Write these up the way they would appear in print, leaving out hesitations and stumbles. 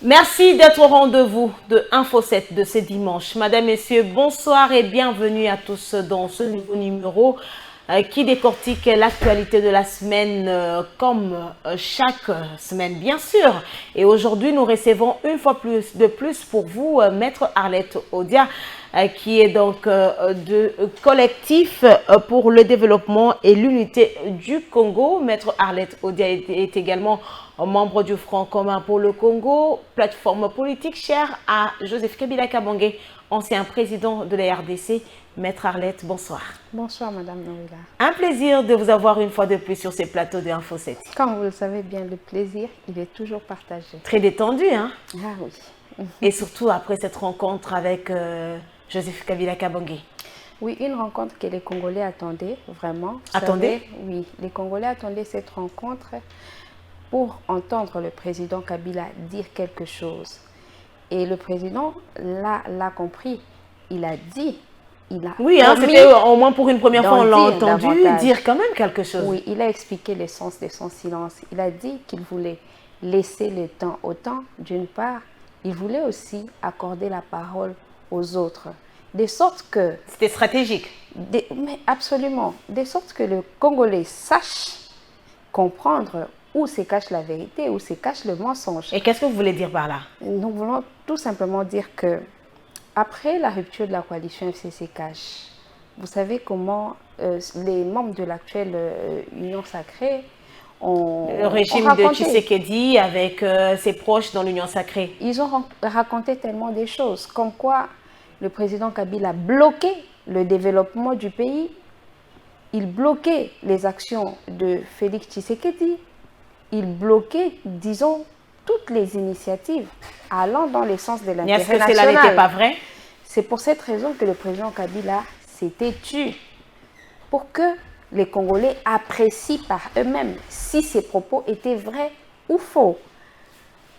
Merci d'être au rendez-vous de Info 7 de ce dimanche. Madame, Messieurs, bonsoir et bienvenue à tous dans ce nouveau numéro qui décortique l'actualité de la semaine comme chaque semaine, bien sûr. Et aujourd'hui, nous recevons une fois de plus pour vous Maître Arlette Odia, qui est donc de collectif pour le développement et l'unité du Congo. Maître Arlette Odia est également membre du Front commun pour le Congo, plateforme politique chère à Joseph Kabila Kabange, ancien président de la RDC. Maître Arlette, bonsoir. Bonsoir Madame Nourila. Un plaisir de vous avoir une fois de plus sur ces plateaux de Info 7. Comme vous le savez bien, le plaisir, il est toujours partagé. Très détendu, hein? Ah oui. Et surtout après cette rencontre avec Joseph Kabila Kabange. Oui, une rencontre que les Congolais attendaient, vraiment. Attendaient? Oui, les Congolais attendaient cette rencontre pour entendre le président Kabila dire quelque chose. Et le président l'a compris. Il a dit, oui, hein, c'était au moins pour une première fois, on l'a entendu dire quand même quelque chose. Oui, il a expliqué le sens de son silence. Il a dit qu'il voulait laisser le temps au temps, d'une part. Il voulait aussi accorder la parole aux autres. De sorte que... C'était stratégique. Mais absolument. De sorte que le Congolais sache comprendre où se cache la vérité, où se cache le mensonge. Et qu'est-ce que vous voulez dire par là? Nous voulons tout simplement dire que après la rupture de la coalition FCC-CACH, vous savez comment les membres de l'actuelle Union Sacrée le régime de Tshisekedi avec ses proches dans l'Union Sacrée. Ils ont raconté tellement de choses, comme quoi le président Kabila a bloqué le développement du pays, il bloquait les actions de Félix Tshisekedi, il bloquait, disons, toutes les initiatives allant dans le sens de l'intérêt national. Est-ce que cela n'était pas vrai? C'est pour cette raison que le président Kabila s'était tué, pour que les Congolais apprécient par eux-mêmes si ces propos étaient vrais ou faux.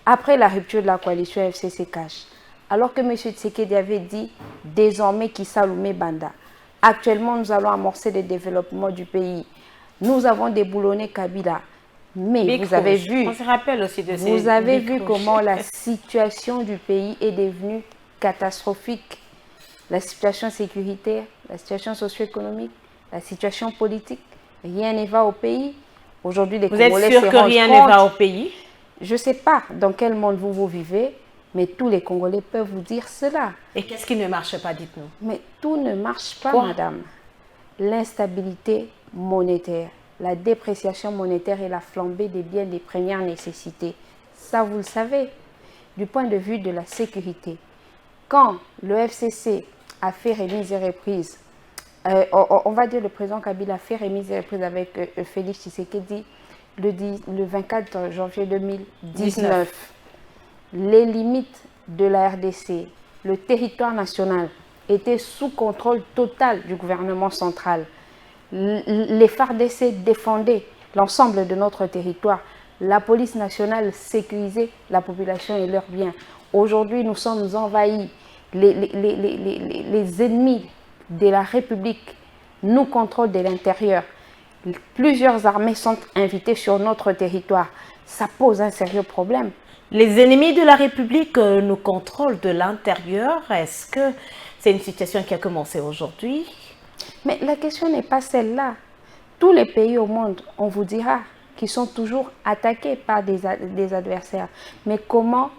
Après la rupture de la coalition FCC-CACH, alors que M. Tshisekedi avait dit désormais Kissa Loumé Banda, actuellement nous allons amorcer le développement du pays, nous avons déboulonné Kabila. Mais vous avez vu, on se rappelle aussi de vous avez vu comment la situation du pays est devenue catastrophique. La situation sécuritaire, la situation socio-économique, la situation politique, rien ne va au pays. Aujourd'hui, les Congolais se rendent compte. Vous êtes sûr que rien ne va au pays? Je ne sais pas dans quel monde vous vivez, mais tous les Congolais peuvent vous dire cela. Et qu'est-ce qui ne marche pas, dites-nous? Mais tout ne marche pas, madame. L'instabilité monétaire, la dépréciation monétaire et la flambée des biens de première nécessité. Ça, vous le savez. Du point de vue de la sécurité, quand le FCC a fait remise et reprise, on va dire le président Kabila a fait remise et reprise avec Félix Tshisekedi le 24 janvier 2019. Les limites de la RDC, le territoire national, étaient sous contrôle total du gouvernement central. Les FARDC défendaient l'ensemble de notre territoire. La police nationale sécurisait la population et leurs biens. Aujourd'hui, nous sommes envahis. Les ennemis de la République nous contrôlent de l'intérieur. Plusieurs armées sont invitées sur notre territoire. Ça pose un sérieux problème. Les ennemis de la République nous contrôlent de l'intérieur. Est-ce que c'est une situation qui a commencé aujourd'hui? Mais la question n'est pas celle-là. Tous les pays au monde, on vous dira, qui sont toujours attaqués par des adversaires. Mais comment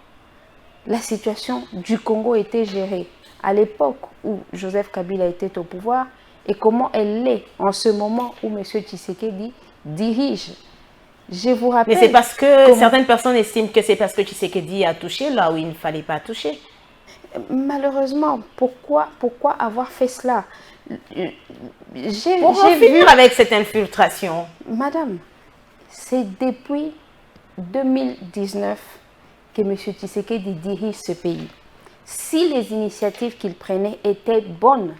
la situation du Congo était gérée à l'époque où Joseph Kabila était au pouvoir et comment elle l'est en ce moment où M. Tshisekedi dirige. Je vous rappelle... Mais c'est parce que certaines personnes estiment que c'est parce que Tshisekedi a touché là où il ne fallait pas toucher. Malheureusement, pourquoi avoir fait cela? Pour en finir avec cette infiltration. Madame, c'est depuis 2019 que M. Tshisekedi dirige ce pays. Si les initiatives qu'il prenait étaient bonnes,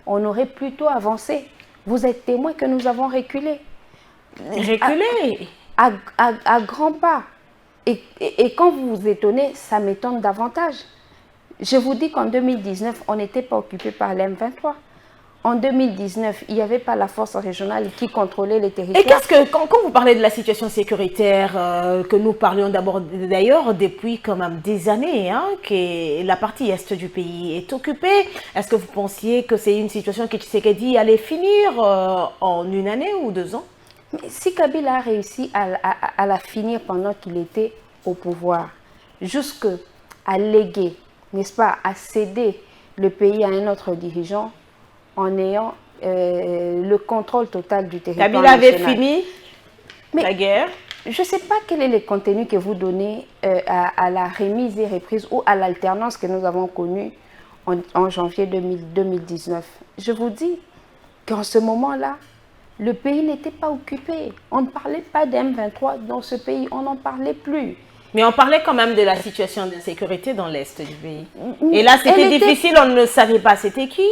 on aurait plutôt avancé. Vous êtes témoin que nous avons reculé. Reculé à grands pas. Et quand vous vous étonnez, ça m'étonne davantage. Je vous dis qu'en 2019, on n'était pas occupé par l'M23. En 2019, il n'y avait pas la force régionale qui contrôlait les territoires. Et qu'est-ce que, quand vous parlez de la situation sécuritaire, que nous parlions d'abord d'ailleurs depuis quand même des années, hein, que la partie est du pays est occupée, est-ce que vous pensiez que c'est une situation que Tshisekedi allait finir en une année ou 2 ans? Mais si Kabila a réussi à la finir pendant qu'il était au pouvoir, jusqu'à léguer, n'est-ce pas, à céder le pays à un autre dirigeant, en ayant le contrôle total du territoire Kabila national. avait fini la guerre. Je ne sais pas quel est le contenu que vous donnez à la remise et reprise ou à l'alternance que nous avons connue en janvier 2019. Je vous dis qu'en ce moment-là, le pays n'était pas occupé. On ne parlait pas d'M23 dans ce pays, on n'en parlait plus. Mais on parlait quand même de la situation d'insécurité dans l'Est du pays. Et là, c'était difficile, on ne savait pas c'était qui.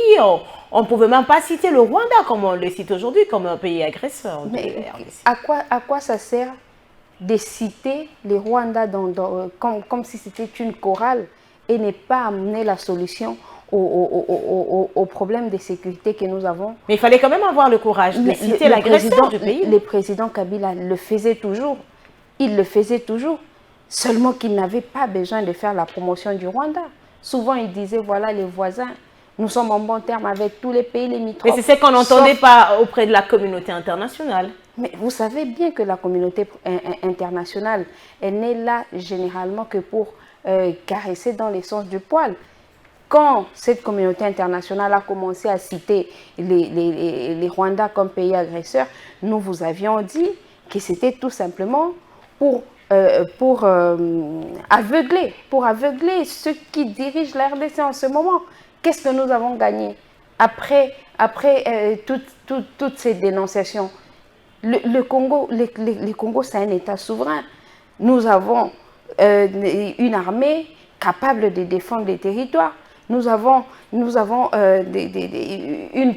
On ne pouvait même pas citer le Rwanda comme on le cite aujourd'hui, comme un pays agresseur. Mais à quoi ça sert de citer les Rwandais comme si c'était une chorale et ne pas amener la solution aux problèmes de sécurité que nous avons? Mais il fallait quand même avoir le courage de citer l'agresseur du pays. Le président Kabila le faisait toujours. Il le faisait toujours. Seulement qu'il n'avait pas besoin de faire la promotion du Rwanda. Souvent, il disait, voilà les voisins, nous sommes en bon terme avec tous les pays limitrophes. Mais c'est ce qu'on n'entendait pas auprès de la communauté internationale. Mais vous savez bien que la communauté internationale, elle n'est là généralement que pour caresser dans les sens du poil. Quand cette communauté internationale a commencé à citer les Rwandais comme pays agresseurs, nous vous avions dit que c'était tout simplement pour aveugler ceux qui dirigent la RDC en ce moment. Qu'est-ce que nous avons gagné après toutes ces dénonciations? Le Congo, c'est un État souverain. Nous avons une armée capable de défendre les territoires. Nous avons une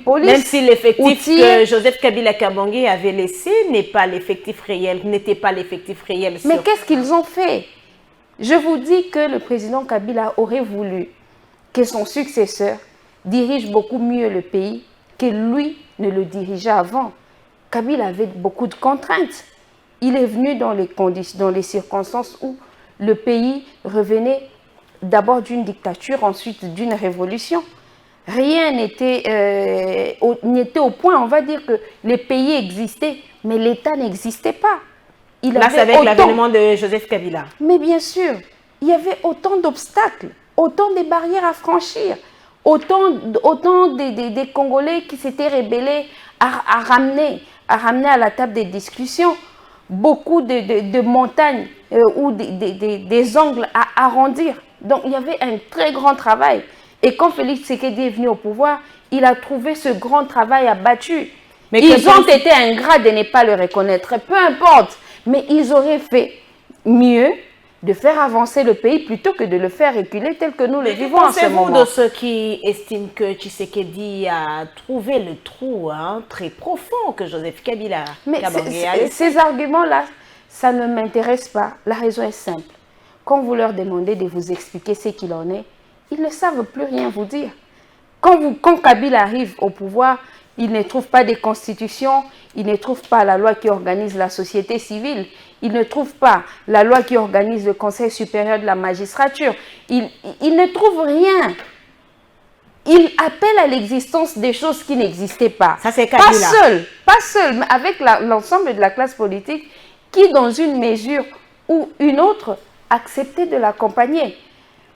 police. Même si l'effectif que Joseph Kabila Kabange avait laissé n'était pas l'effectif réel. Mais qu'est-ce qu'ils ont fait? Je vous dis que le président Kabila aurait voulu que son successeur dirige beaucoup mieux le pays que lui ne le dirigeait avant. Kabila avait beaucoup de contraintes. Il est venu dans les circonstances où le pays revenait d'abord d'une dictature, ensuite d'une révolution. Rien n'était au point, on va dire que les pays existaient, mais l'État n'existait pas. Là, c'est avec l'avènement de Joseph Kabila. Mais bien sûr, il y avait autant d'obstacles, autant de barrières à franchir, autant des Congolais qui s'étaient rébellés à ramener à la table des discussions, beaucoup de montagnes ou des angles à arrondir. Donc, il y avait un très grand travail. Et quand Félix Tshisekedi est venu au pouvoir, il a trouvé ce grand travail abattu. Mais ils ont été ingrats de ne pas le reconnaître. Peu importe. Mais ils auraient fait mieux de faire avancer le pays plutôt que de le faire reculer tel que nous le vivons en ce moment. Pensez-vous de ceux qui estiment que Tshisekedi a trouvé le trou très profond que Joseph Kabila a laissé? Ces arguments-là, ça ne m'intéresse pas. La raison est simple. Quand vous leur demandez de vous expliquer ce qu'il en est, ils ne savent plus rien vous dire. Quand Kabila arrive au pouvoir, il ne trouve pas de constitution, il ne trouve pas la loi qui organise la société civile, il ne trouve pas la loi qui organise le Conseil supérieur de la magistrature, il ne trouve rien. Il appelle à l'existence des choses qui n'existaient pas. Ça, c'est Kabila. Pas seul, mais avec l'ensemble de la classe politique qui, dans une mesure ou une autre, acceptait de l'accompagner.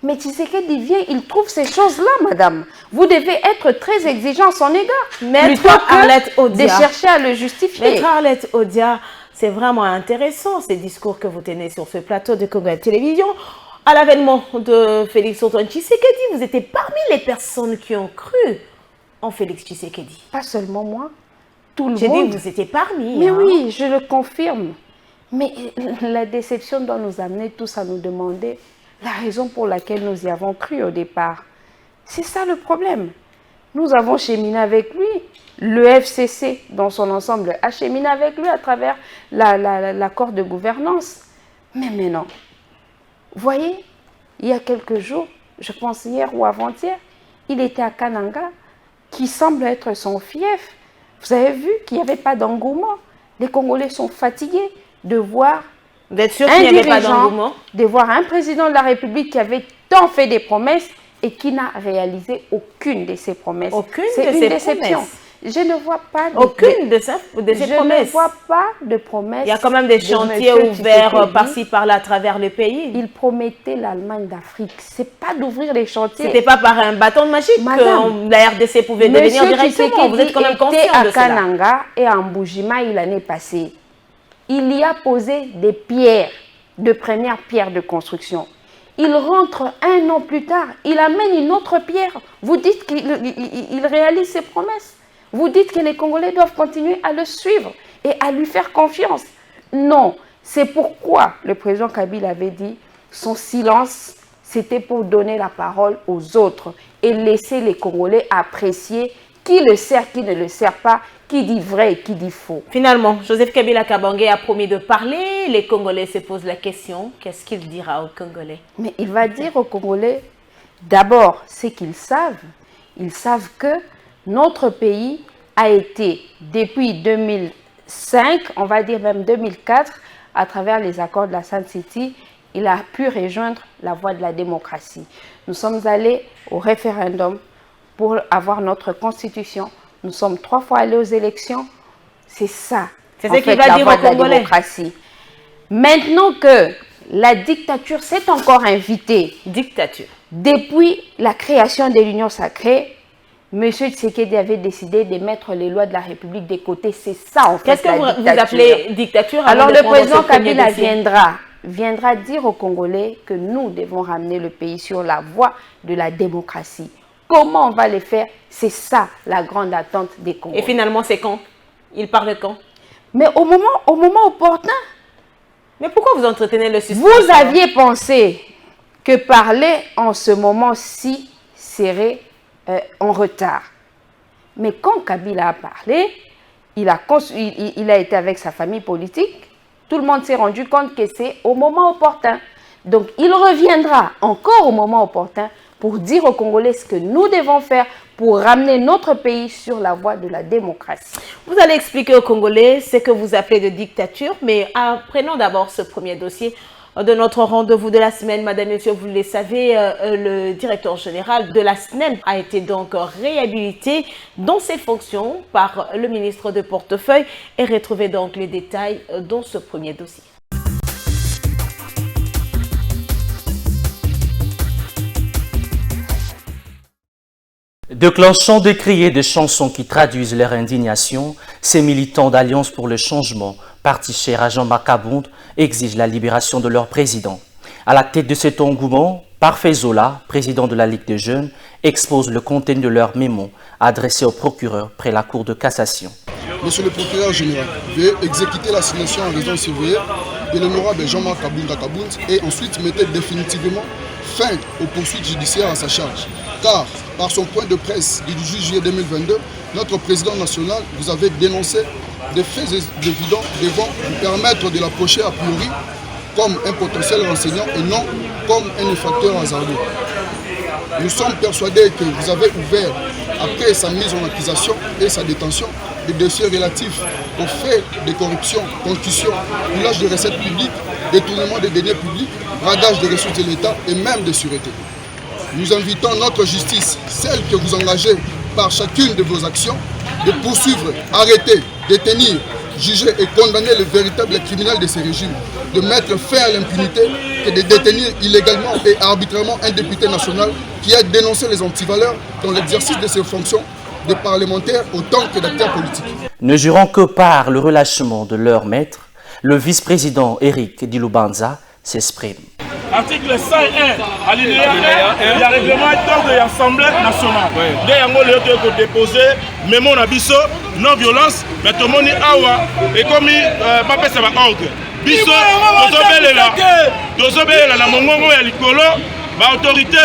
Mais Tshisekedi vient, il trouve ces choses-là, madame. Vous devez être très exigeant à son égard. Maître Arlette Odia, de chercher à le justifier. Maître Arlette Odia, c'est vraiment intéressant ces discours que vous tenez sur ce plateau de Congo Télévision. À l'avènement de Félix Antoine Tshisekedi, vous étiez parmi les personnes qui ont cru en Félix Tshisekedi. Pas seulement moi, tout le monde. J'ai dit vous étiez parmi. Mais oui, je le confirme. Mais la déception doit nous amener tous à nous demander la raison pour laquelle nous y avons cru au départ. C'est ça le problème. Nous avons cheminé avec lui. Le FCC, dans son ensemble, a cheminé avec lui à travers l'accord de gouvernance. Mais maintenant, vous voyez, il y a quelques jours, je pense hier ou avant-hier, il était à Kananga qui semble être son fief. Vous avez vu qu'il n'y avait pas d'engouement. Les Congolais sont fatigués de voir D'être sûr qu'il n'y avait pas d'engouement, de voir un président de la République qui avait tant fait des promesses et qui n'a réalisé aucune de ses promesses. C'est une déception. Je ne vois pas aucune de ces promesses. Je ne vois pas de promesses. Il y a quand même des chantiers ouverts par-ci, par-là, à travers le pays. Il promettait l'Allemagne d'Afrique. C'est pas d'ouvrir les chantiers. C'était pas par un bâton de magique que la RDC pouvait devenir directement. Vous êtes quand même conscient de cela. À Kananga et à Mboujima l'année passée. Il y a posé des pierres, de premières pierres de construction. Il rentre un an plus tard. Il amène une autre pierre. Vous dites qu'il réalise ses promesses. Vous dites que les Congolais doivent continuer à le suivre et à lui faire confiance. Non, c'est pourquoi le président Kabila avait dit son silence, c'était pour donner la parole aux autres et laisser les Congolais apprécier qui le sert, qui ne le sert pas, qui dit vrai et qui dit faux. Finalement, Joseph Kabila Kabange a promis de parler. Les Congolais se posent la question. Qu'est-ce qu'il dira aux Congolais? Mais il va dire aux Congolais, d'abord, ce qu'ils savent. Ils savent que notre pays a été, depuis 2005, on va dire même 2004, à travers les accords de la Sun City, il a pu rejoindre la voie de la démocratie. Nous sommes allés au référendum pour avoir notre constitution. Nous sommes 3 fois allés aux élections. C'est ça. C'est ce qu'il va dire aux Congolais. Maintenant que la dictature s'est encore invitée. Dictature. Depuis la création de l'Union sacrée, M. Tshisekedi avait décidé de mettre les lois de la République de côté. C'est ça, en fait, qu'est-ce que vous appelez dictature? Alors, le président Kabila viendra dire aux Congolais que nous devons ramener le pays sur la voie de la démocratie. Comment on va le faire? C'est ça, la grande attente des Congolais. Et finalement, c'est quand? Il parle quand? Mais au moment opportun. Mais pourquoi vous entretenez le suspense? Vous aviez pensé que parler en ce moment-ci serait en retard. Mais quand Kabila a parlé, il a été avec sa famille politique, tout le monde s'est rendu compte que c'est au moment opportun. Donc il reviendra encore au moment opportun pour dire aux Congolais ce que nous devons faire pour ramener notre pays sur la voie de la démocratie. Vous allez expliquer aux Congolais ce que vous appelez de dictature, mais prenons d'abord ce premier dossier de notre rendez-vous de la semaine. Madame, Monsieur, vous le savez, le directeur général de la SNEL a été donc réhabilité dans ses fonctions par le ministre de portefeuille et retrouvez donc les détails dans ce premier dossier. Déclenchant des cris et des chansons qui traduisent leur indignation, ces militants d'Alliance pour le changement, parti cher à Jean-Marc Kabound, exigent la libération de leur président. À la tête de cet engouement, Parfait Zola, président de la Ligue des jeunes, expose le contenu de leur mémo adressé au procureur près la Cour de cassation. Monsieur le procureur général, veuillez exécuter l'assignation en raison surveillée de l'honorable Jean-Marc Kabound et ensuite mettez définitivement fin aux poursuites judiciaires à sa charge. Car, par son point de presse du 18 juillet 2022, notre président national vous avait dénoncé des faits évidents devant vous permettre de l'approcher a priori comme un potentiel renseignant et non comme un infracteur hasardeux. Nous sommes persuadés que vous avez ouvert, après sa mise en accusation et sa détention, des dossiers relatifs aux faits de corruption, concussion, roulage de recettes publiques, détournement des deniers publics, bradage des ressources de l'État et même de sûreté. Nous invitons notre justice, celle que vous engagez par chacune de vos actions, de poursuivre, arrêter, détenir, juger et condamner les véritables criminels de ces régimes, de mettre fin à l'impunité et de détenir illégalement et arbitrairement un député national qui a dénoncé les antivaleurs dans l'exercice de ses fonctions de parlementaires autant que d'acteurs politiques. Ne jurant que par le relâchement de leur maître, le vice-président Éric Diloubanza s'exprime. Article 101, alinéa 1, il y a règlement d'ordre de l'Assemblée nationale. Dès que vous avez déposé, mémo na biso, non-violence, mais tout le monde est awa, et comme papa ça va ordre. Biso, tozobelela na mongongo ya likolo, ba autorité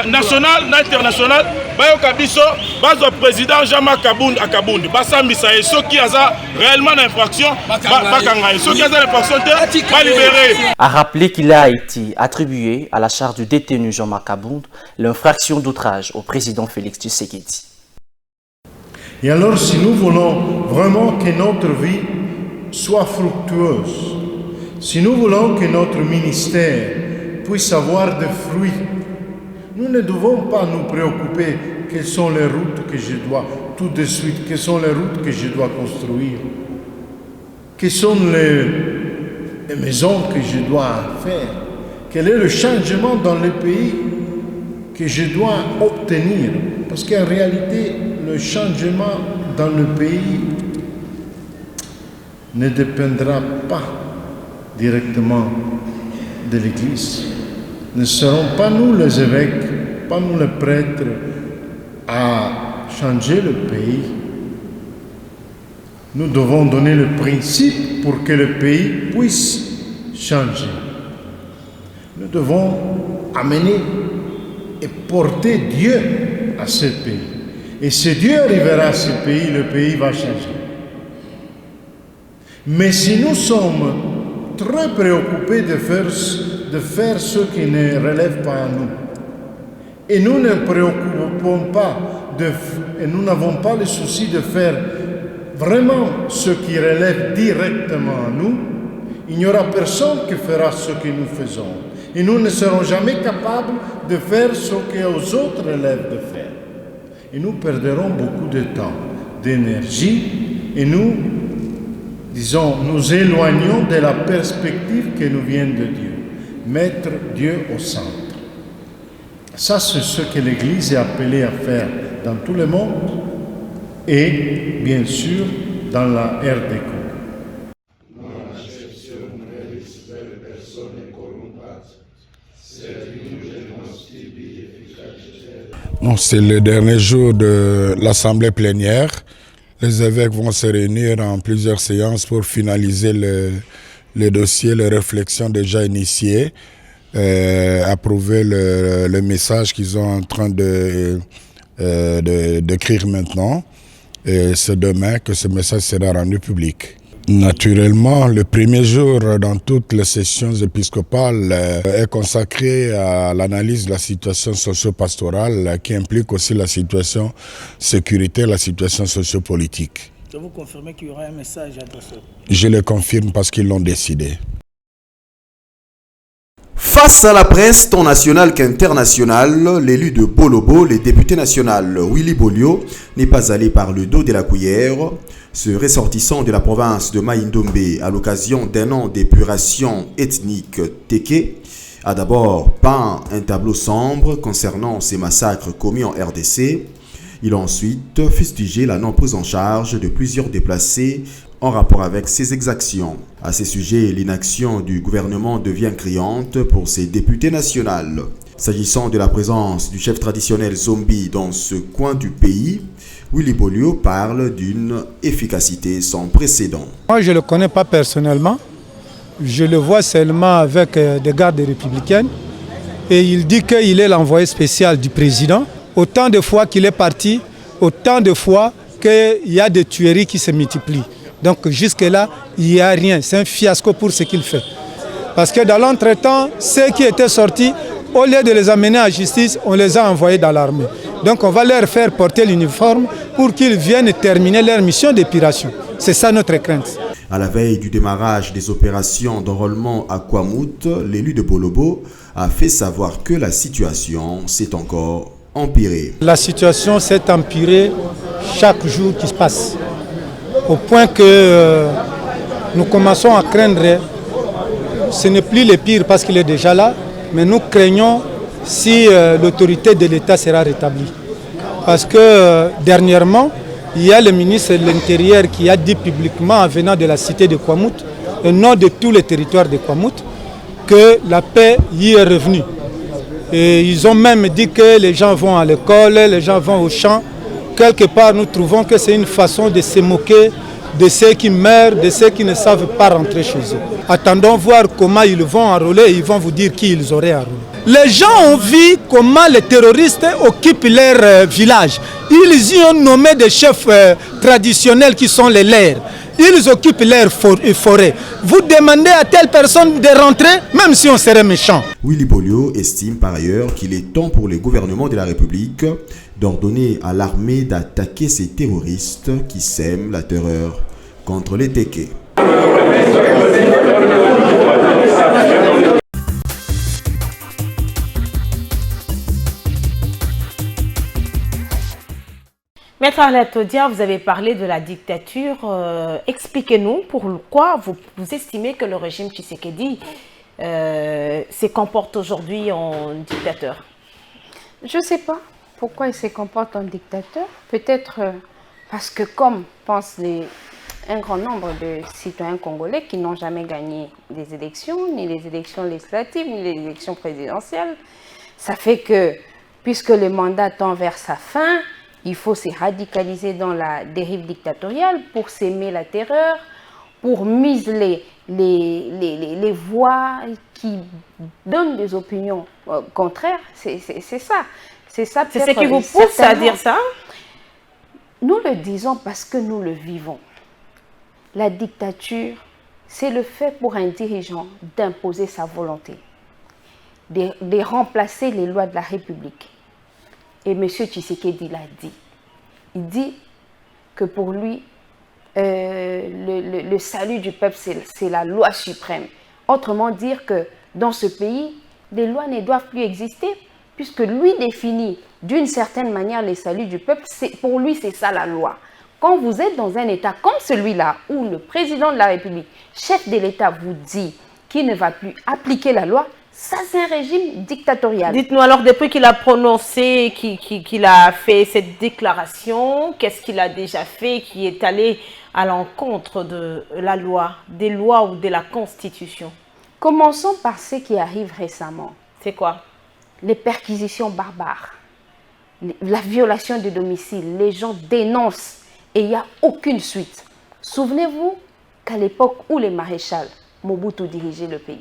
nationale na internationale, bayoka biso, bazo président Jean-Marc Kabound à Kabound, basambisa et ceux qui ont réellement l'infraction, bakanga, ceux qui ont l'infraction, pas libéré. A rappelé qu'il a été attribué à la charge du détenu Jean-Marc Kabound l'infraction d'outrage au président Félix Tshisekedi. Et alors, si nous voulons vraiment que notre vie soit fructueuse, si nous voulons que notre ministère puisse avoir des fruits, nous ne devons pas nous préoccuper quelles sont les routes que je dois tout de suite, quelles sont les routes que je dois construire, quelles sont les maisons que je dois faire, quel est le changement dans le pays que je dois obtenir. Parce qu'en réalité, le changement dans le pays ne dépendra pas directement de l'Église. Ne serons pas nous les évêques, pas nous les prêtres, à changer le pays. Nous devons donner le principe pour que le pays puisse changer. Nous devons amener et porter Dieu à ce pays. Et si Dieu arrivera à ce pays, le pays va changer. Mais si nous sommes très préoccupés de faire ce qui ne relève pas à nous, et nous ne préoccupons pas, et nous n'avons pas le souci de faire vraiment ce qui relève directement à nous, il n'y aura personne qui fera ce que nous faisons. Et nous ne serons jamais capables de faire ce qu'aux autres relève de faire. Et nous perdrons beaucoup de temps, d'énergie, et nous éloignons de la perspective qui nous vient de Dieu. Mettre Dieu au centre. Ça, c'est ce que l'Église est appelée à faire dans tout le monde et, bien sûr, dans la RDC. C'est le dernier jour de l'Assemblée plénière. Les évêques vont se réunir en plusieurs séances pour finaliser le dossier, les réflexions déjà initiées, approuver le message qu'ils sont en train d'écrire maintenant. Et c'est demain que ce message sera rendu public. Naturellement, le premier jour dans toutes les sessions épiscopales est consacré à l'analyse de la situation socio-pastorale qui implique aussi la situation sécuritaire, la situation sociopolitique. Vous confirmez qu'il y aura un message adressé? Je le confirme parce qu'ils l'ont décidé. Face à la presse tant nationale qu'internationale, l'élu de Bolobo, le député national Willy Bolio, n'est pas allé par le dos de la cuillère. Ce ressortissant de la province de Maïndombe, à l'occasion d'un an d'épuration ethnique Téké, a d'abord peint un tableau sombre concernant ces massacres commis en RDC. Il a ensuite fustigé la non-prise en charge de plusieurs déplacés en rapport avec ces exactions. À ces sujets, l'inaction du gouvernement devient criante pour ses députés nationaux. S'agissant de la présence du chef traditionnel zombie dans ce coin du pays, Willy Bolio parle d'une efficacité sans précédent. Moi, je ne le connais pas personnellement. Je le vois seulement avec des gardes républicaines. Et il dit qu'il est l'envoyé spécial du président. Autant de fois qu'il est parti, autant de fois qu'il y a des tueries qui se multiplient. Donc jusque-là, il n'y a rien. C'est un fiasco pour ce qu'il fait. Parce que dans l'entretemps, ceux qui étaient sortis, au lieu de les amener à justice, on les a envoyés dans l'armée. Donc on va leur faire porter l'uniforme pour qu'ils viennent terminer leur mission d'épuration. C'est ça notre crainte. À la veille du démarrage des opérations d'enrôlement à Kwamut, l'élu de Bolobo a fait savoir que la situation s'est encore empirée. La situation s'est empirée chaque jour qui se passe. Au point que nous commençons à craindre, ce n'est plus le pire parce qu'il est déjà là, mais nous craignons si l'autorité de l'État sera rétablie. Parce que dernièrement, il y a le ministre de l'Intérieur qui a dit publiquement, en venant de la cité de Kwamut, au nom de tous les territoires de Kwamut, que la paix y est revenue. Et ils ont même dit que les gens vont à l'école, les gens vont au champ. Quelque part, nous trouvons que c'est une façon de se moquer de ceux qui meurent, de ceux qui ne savent pas rentrer chez eux. Attendons voir comment ils vont enrôler et ils vont vous dire qui ils auraient enrôlé. Les gens ont vu comment les terroristes occupent leur village. Ils y ont nommé des chefs traditionnels qui sont les leurs. Ils occupent leur forêt. Vous demandez à telle personne de rentrer, même si on serait méchant. Willy Bolio estime par ailleurs qu'il est temps pour les gouvernements de la République d'ordonner à l'armée d'attaquer ces terroristes qui sèment la terreur contre les Téké. Maître Arlette Odia, vous avez parlé de la dictature. Expliquez-nous pourquoi vous estimez que le régime Tshisekedi se comporte aujourd'hui en dictateur. Je ne sais pas pourquoi il se comporte en dictateur. Peut-être parce que, comme pensent un grand nombre de citoyens congolais qui n'ont jamais gagné des élections, ni les élections législatives, ni les élections présidentielles, ça fait que, puisque le mandat tend vers sa fin, il faut se radicaliser dans la dérive dictatoriale pour s'aimer la terreur, pour museler les voix qui donnent des opinions contraires. C'est ça. C'est ça. C'est ce qui vous pousse à dire ça? Nous le disons parce que nous le vivons. La dictature, c'est le fait pour un dirigeant d'imposer sa volonté, de remplacer les lois de la République. Et M. Tshisekedi l'a dit. Il dit que pour lui, le salut du peuple, c'est la loi suprême. Autrement dire que dans ce pays, les lois ne doivent plus exister, puisque lui définit d'une certaine manière les saluts du peuple. Pour lui, c'est ça la loi. Quand vous êtes dans un État comme celui-là, où le président de la République, chef de l'État, vous dit qu'il ne va plus appliquer la loi, ça, c'est un régime dictatorial. Dites-nous alors, depuis qu'il a prononcé, qu'il a fait cette déclaration, qu'est-ce qu'il a déjà fait qui est allé à l'encontre de la loi, des lois ou de la Constitution? Commençons par ce qui arrive récemment. C'est quoi? Les perquisitions barbares, la violation de domicile. Les gens dénoncent et il n'y a aucune suite. Souvenez-vous qu'à l'époque où les maréchals Mobutu dirigeaient le pays,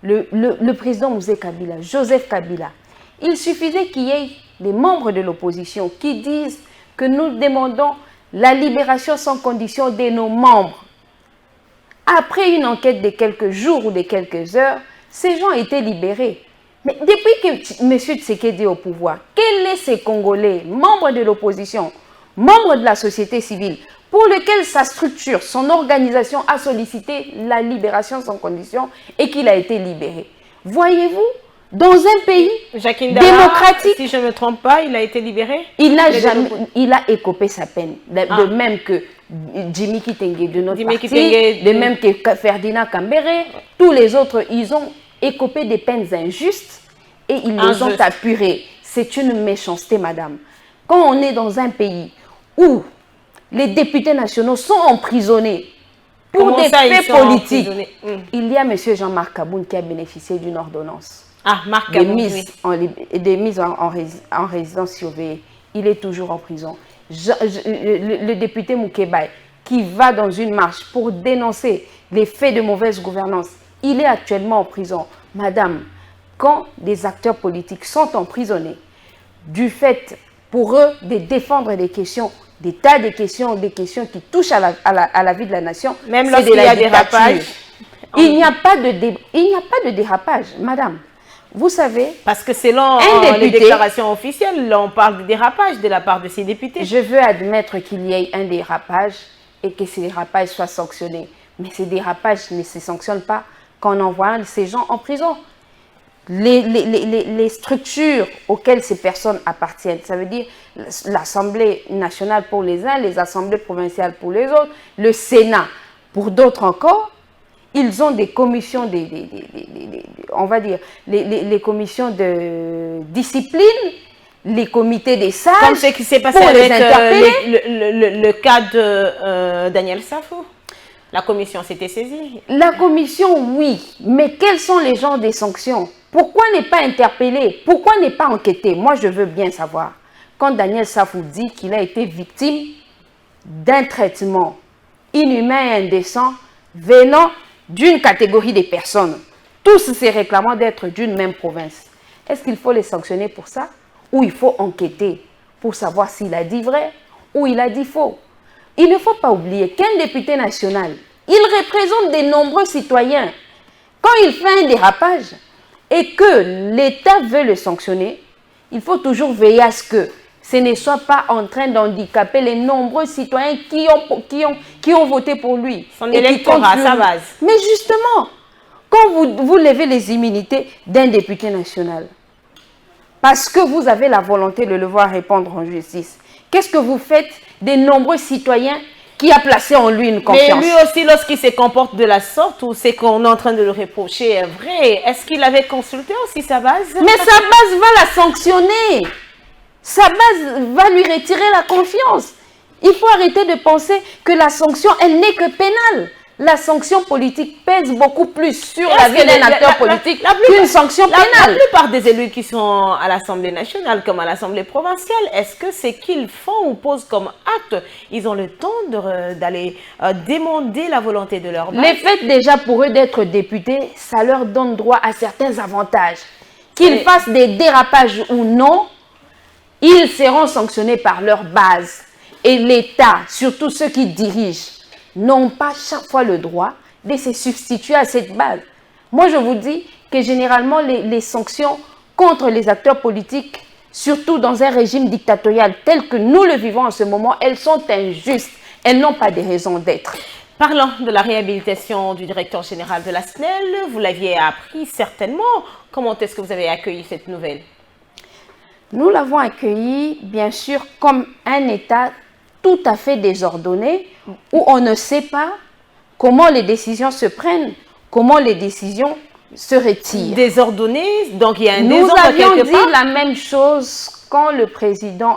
le président Mouzé Kabila, Joseph Kabila, il suffisait qu'il y ait des membres de l'opposition qui disent que nous demandons la libération sans condition de nos membres. Après une enquête de quelques jours ou de quelques heures, ces gens étaient libérés. Mais depuis que M. Tshisekedi est au pouvoir, quels sont ces Congolais, membres de l'opposition, membres de la société civile, pour lesquels sa structure, son organisation a sollicité la libération sans condition et qu'il a été libéré? Voyez-vous, dans un pays démocratique, si je ne me trompe pas, il a été libéré? Il a écopé sa peine. De même que Jimmy Kitenge de notre parti, de même que Ferdinand Kambere, tous les autres, ils ont écopé des peines injustes et ils les ont apurées. C'est une méchanceté, madame. Quand on est dans un pays où les députés nationaux sont emprisonnés pour des faits politiques, il y a M. Jean-Marc Kaboun qui a bénéficié d'une ordonnance. Marc Kaboun, des mises en résidence surveillée. Il est toujours en prison. Le député Moukébaye, qui va dans une marche pour dénoncer les faits de mauvaise gouvernance, il est actuellement en prison. Madame, quand des acteurs politiques sont emprisonnés, du fait pour eux de défendre des questions, des tas de questions, des questions qui touchent à la vie de la nation, même lorsqu'il y a des dérapages, il n'y a pas de dérapage, madame. Vous savez, parce que selon les déclarations officielles, on parle de dérapage de la part de ces députés. Je veux admettre qu'il y ait un dérapage et que ces dérapages soient sanctionnés. Mais ces dérapages ne se sanctionnent pas quand on envoie ces gens en prison. Les structures auxquelles ces personnes appartiennent, ça veut dire l'Assemblée nationale pour les uns, les assemblées provinciales pour les autres, le Sénat pour d'autres encore, ils ont des commissions, on va dire, les commissions de discipline, les comités des sages. Comme ce qui s'est passé avec le cas de Daniel Safou. La commission s'était saisie. La commission, oui. Mais quels sont les genres des sanctions? Pourquoi ne pas interpeller? Pourquoi ne pas enquêter? Moi, je veux bien savoir. Quand Daniel Safou dit qu'il a été victime d'un traitement inhumain et indécent venant d'une catégorie de personnes, tous se réclamant d'être d'une même province. Est-ce qu'il faut les sanctionner pour ça? Ou il faut enquêter pour savoir s'il a dit vrai ou il a dit faux? Il ne faut pas oublier qu'un député national, il représente de nombreux citoyens. Quand il fait un dérapage et que l'État veut le sanctionner, il faut toujours veiller à ce que ce ne soit pas en train d'handicaper les nombreux citoyens qui ont voté pour lui. Son électorat à sa base. Mais justement, quand vous levez les immunités d'un député national, parce que vous avez la volonté de le voir répondre en justice, qu'est-ce que vous faites des nombreux citoyens qui a placé en lui une confiance? Mais lui aussi, lorsqu'il se comporte de la sorte, ou c'est qu'on est en train de le reprocher, est vrai, est-ce qu'il avait consulté aussi sa base? Mais sa base va la sanctionner. Sa base va lui retirer la confiance. Il faut arrêter de penser que la sanction, elle n'est que pénale. La sanction politique pèse beaucoup plus sur la vie d'un acteur politique qu'une sanction pénale. La plupart des élus qui sont à l'Assemblée nationale comme à l'Assemblée provinciale, est-ce que ce qu'ils font ou posent comme acte, ils ont le temps d'aller demander la volonté de leur base? Les faits déjà pour eux d'être députés, ça leur donne droit à certains avantages. Qu'ils fassent des dérapages ou non, ils seront sanctionnés par leur base. Et l'État, surtout ceux qui dirigent, n'ont pas chaque fois le droit de se substituer à cette base. Moi, je vous dis que généralement, les sanctions contre les acteurs politiques, surtout dans un régime dictatorial tel que nous le vivons en ce moment, elles sont injustes. Elles n'ont pas de raison d'être. Parlant de la réhabilitation du directeur général de la SNEL, vous l'aviez appris certainement. Comment est-ce que vous avez accueilli cette nouvelle? Nous l'avons accueilli, bien sûr, comme un État tout à fait désordonné, où on ne sait pas comment les décisions se prennent, comment les décisions se retirent. Désordonné, donc il y a un désordre quelque part. Nous avions dit la même chose quand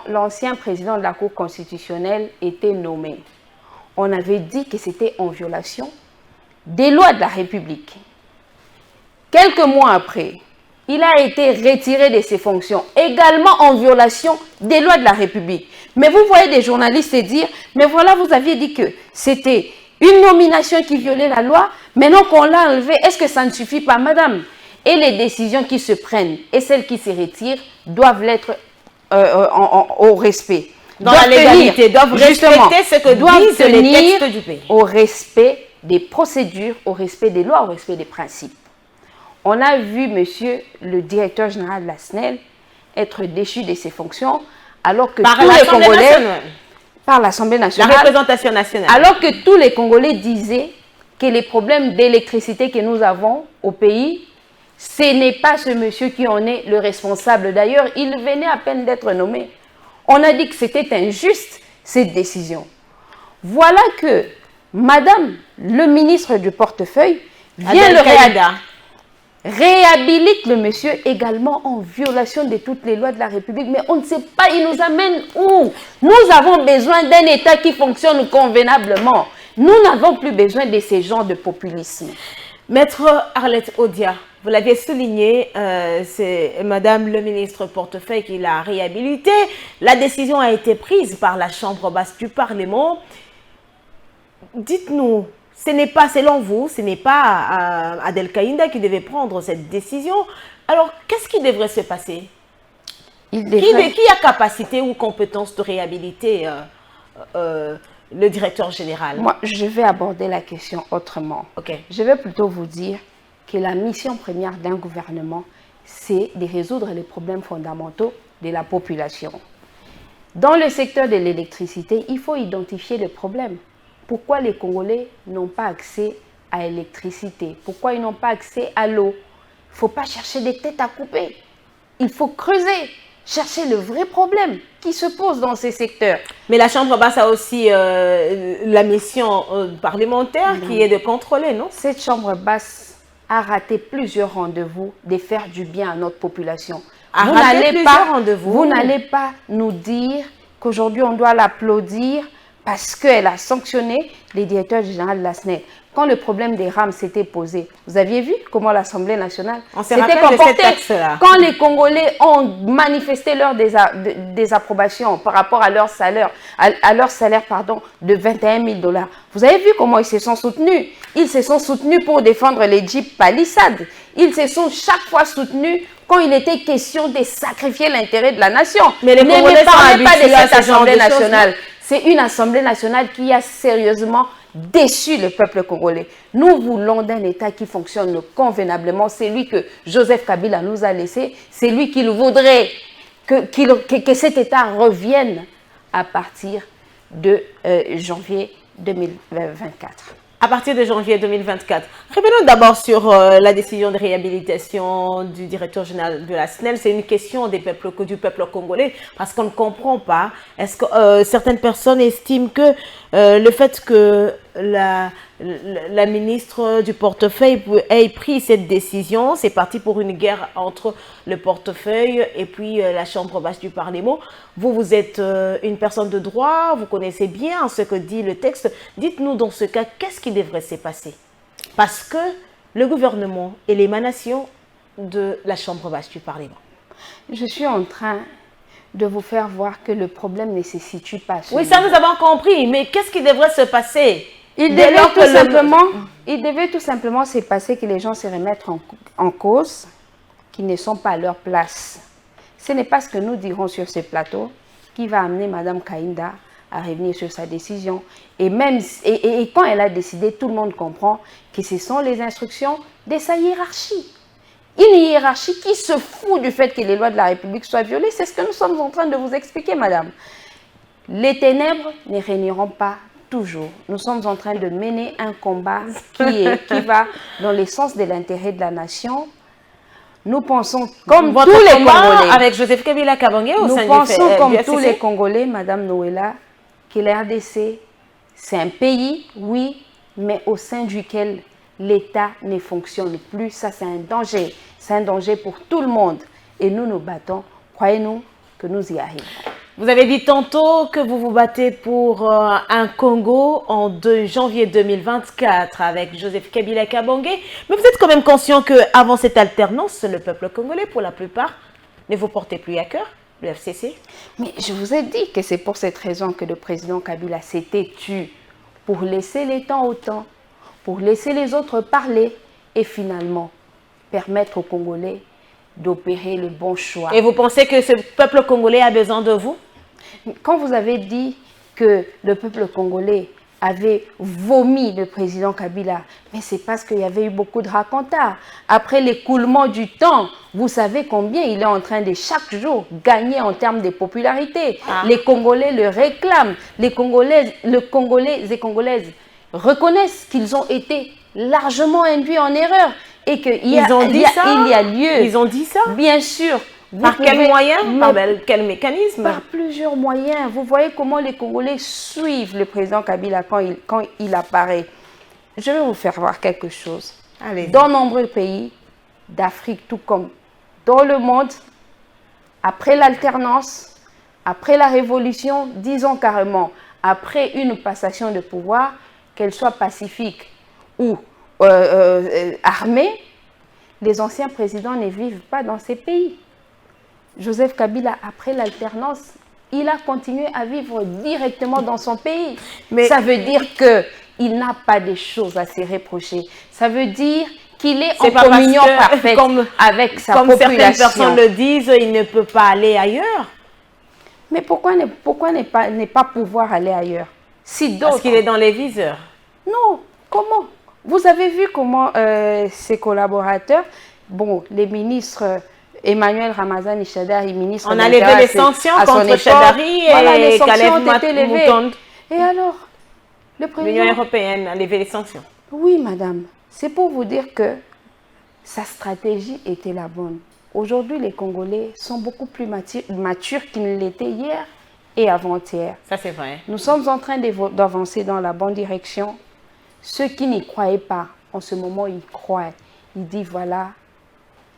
l'ancien président de la Cour constitutionnelle était nommé. On avait dit que c'était en violation des lois de la République. Quelques mois après, il a été retiré de ses fonctions, également en violation des lois de la République. Mais vous voyez des journalistes dire, mais voilà, vous aviez dit que c'était une nomination qui violait la loi, maintenant qu'on l'a enlevé, est-ce que ça ne suffit pas, madame? Et les décisions qui se prennent et celles qui se retirent doivent l'être au respect. Dans la légalité, doivent respecter ce que disent les textes du pays. Au respect des procédures, au respect des lois, au respect des principes. On a vu monsieur le directeur général de la SNEL être déchu de ses fonctions alors que tous les Congolais, par l'Assemblée nationale, la représentation nationale, alors que tous les Congolais disaient que les problèmes d'électricité que nous avons au pays, ce n'est pas ce monsieur qui en est le responsable. D'ailleurs, il venait à peine d'être nommé. On a dit que c'était injuste, cette décision. Voilà que madame le ministre du portefeuille vient réhabilite le monsieur également en violation de toutes les lois de la République. Mais on ne sait pas, il nous amène où? Nous avons besoin d'un État qui fonctionne convenablement. Nous n'avons plus besoin de ces genres de populisme. Maître Arlette Odia, vous l'aviez souligné, c'est madame le ministre portefeuille qui l'a réhabilité. La décision a été prise par la Chambre basse du Parlement. Dites-nous, ce n'est pas, selon vous, ce n'est pas Adel Kaïnda qui devait prendre cette décision. Alors, qu'est-ce qui devrait se passer? Qui a capacité ou compétence de réhabiliter le directeur général? Moi, je vais aborder la question autrement. Okay. Je vais plutôt vous dire que la mission première d'un gouvernement, c'est de résoudre les problèmes fondamentaux de la population. Dans le secteur de l'électricité, il faut identifier les problèmes. Pourquoi les Congolais n'ont pas accès à l'électricité? Pourquoi ils n'ont pas accès à l'eau? Il ne faut pas chercher des têtes à couper. Il faut creuser, chercher le vrai problème qui se pose dans ces secteurs. Mais la Chambre basse a aussi la mission parlementaire qui est de contrôler, non? Cette Chambre basse a raté plusieurs rendez-vous de faire du bien à notre population. Vous n'allez pas nous dire qu'aujourd'hui on doit l'applaudir parce qu'elle a sanctionné les directeurs généraux de la SNEL. Quand le problème des rames s'était posé, vous aviez vu comment l'Assemblée nationale s'était comportée quand les Congolais ont manifesté leur désapprobation par rapport à leur salaire, de 21 000 $. Vous avez vu comment ils se sont soutenus? Ils se sont soutenus pour défendre les Jeeps Palisade. Ils se sont chaque fois soutenus quand il était question de sacrifier l'intérêt de la nation. Mais les Congolais ne parlez pas de cette Assemblée nationale. C'est une Assemblée nationale qui a sérieusement déçu le peuple congolais. Nous voulons d'un État qui fonctionne convenablement. C'est lui que Joseph Kabila nous a laissé. C'est lui qu'il voudrait que cet État revienne à partir de janvier 2024. À partir de janvier 2024. Revenons d'abord sur la décision de réhabilitation du directeur général de la SNEL. C'est une question du peuple congolais parce qu'on ne comprend pas. Est-ce que certaines personnes estiment que le fait que la ministre du portefeuille ait pris cette décision, c'est parti pour une guerre entre le portefeuille et puis la chambre basse du Parlement. Vous êtes une personne de droit, vous connaissez bien ce que dit le texte. Dites-nous dans ce cas, qu'est-ce qui devrait se passer? Parce que le gouvernement est l'émanation de la chambre basse du Parlement. Je suis en train de vous faire voir que le problème ne se situe pas sur oui, ça nous avons compris, mais qu'est-ce qui devrait se passer? Il devait tout simplement se passer que les gens se remettent en cause, qui ne sont pas à leur place. Ce n'est pas ce que nous dirons sur ce plateau qui va amener Mme Kainda à revenir sur sa décision. Et quand elle a décidé, tout le monde comprend que ce sont les instructions de sa hiérarchie. Une hiérarchie qui se fout du fait que les lois de la République soient violées. C'est ce que nous sommes en train de vous expliquer, madame. Les ténèbres ne régneront pas toujours. Nous sommes en train de mener un combat qui va dans le sens de l'intérêt de la nation. Nous pensons, comme tous les Congolais, avec Joseph Kabila Kabange au sein nous pensons comme tous les Congolais, madame Noëlla, que la RDC, c'est un pays, oui, mais au sein duquel l'État ne fonctionne plus. Ça, c'est un danger. C'est un danger pour tout le monde. Et nous nous battons. Croyez-nous que nous y arrivons. Vous avez dit tantôt que vous vous battez pour un Congo en janvier 2024 avec Joseph Kabila Kabange. Mais vous êtes quand même conscient qu'avant cette alternance, le peuple congolais, pour la plupart, ne vous portait plus à cœur, le FCC? Mais je vous ai dit que c'est pour cette raison que le président Kabila s'était tu pour laisser les temps au temps, pour laisser les autres parler et finalement permettre aux Congolais d'opérer le bon choix. Et vous pensez que ce peuple congolais a besoin de vous? Quand vous avez dit que le peuple congolais avait vomi le président Kabila, mais c'est parce qu'il y avait eu beaucoup de racontars. Après l'écoulement du temps, vous savez combien il est en train de chaque jour gagner en termes de popularité. Les Congolais le réclament. Les Congolais et Congolaises reconnaissent qu'ils ont été largement induits en erreur. Et qu'il y a lieu. Ils ont dit ça? Bien sûr. Par quel moyen? Par quel mécanisme? Par plusieurs moyens. Vous voyez comment les Congolais suivent le président Kabila quand il apparaît. Je vais vous faire voir quelque chose. Dans nombreux pays d'Afrique, tout comme dans le monde, après l'alternance, après la révolution, disons carrément, après une passation de pouvoir, qu'elle soit pacifique ou armés, les anciens présidents ne vivent pas dans ces pays. Joseph Kabila, après l'alternance, il a continué à vivre directement dans son pays. Mais ça veut dire qu'il n'a pas de choses à se reprocher. Ça veut dire qu'il est en communion parfaite avec sa population. Comme certaines personnes le disent, il ne peut pas aller ailleurs. Mais pourquoi ne pas pouvoir aller ailleurs? Parce qu'il est dans les viseurs. Non, comment? Vous avez vu comment ses collaborateurs, bon, les ministres Emmanuel Ramazani Shadari, ministre on a levé les sanctions contre Shadari et Kalev Moutonde. Et alors, le président... L'Union européenne a levé les sanctions. Oui, madame. C'est pour vous dire que sa stratégie était la bonne. Aujourd'hui, les Congolais sont beaucoup plus matures qu'ils ne l'étaient hier et avant-hier. Ça, c'est vrai. Nous sommes en train d'avancer dans la bonne direction. Ceux qui n'y croyaient pas, en ce moment, ils croient. Ils disent, voilà,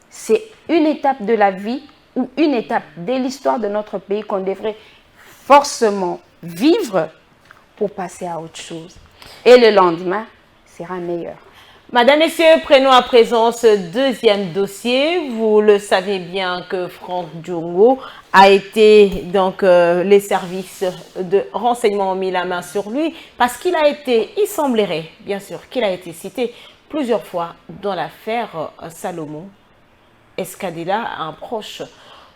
c'est une étape de la vie ou une étape de l'histoire de notre pays qu'on devrait forcément vivre pour passer à autre chose. Et le lendemain sera meilleur. Madame, Messieurs, prenons à présent ce deuxième dossier. Vous le savez bien que Franck Diongo a été, donc, les services de renseignement ont mis la main sur lui parce qu'il a été, il semblerait, bien sûr, qu'il a été cité plusieurs fois dans l'affaire Salomon Escadilla, un proche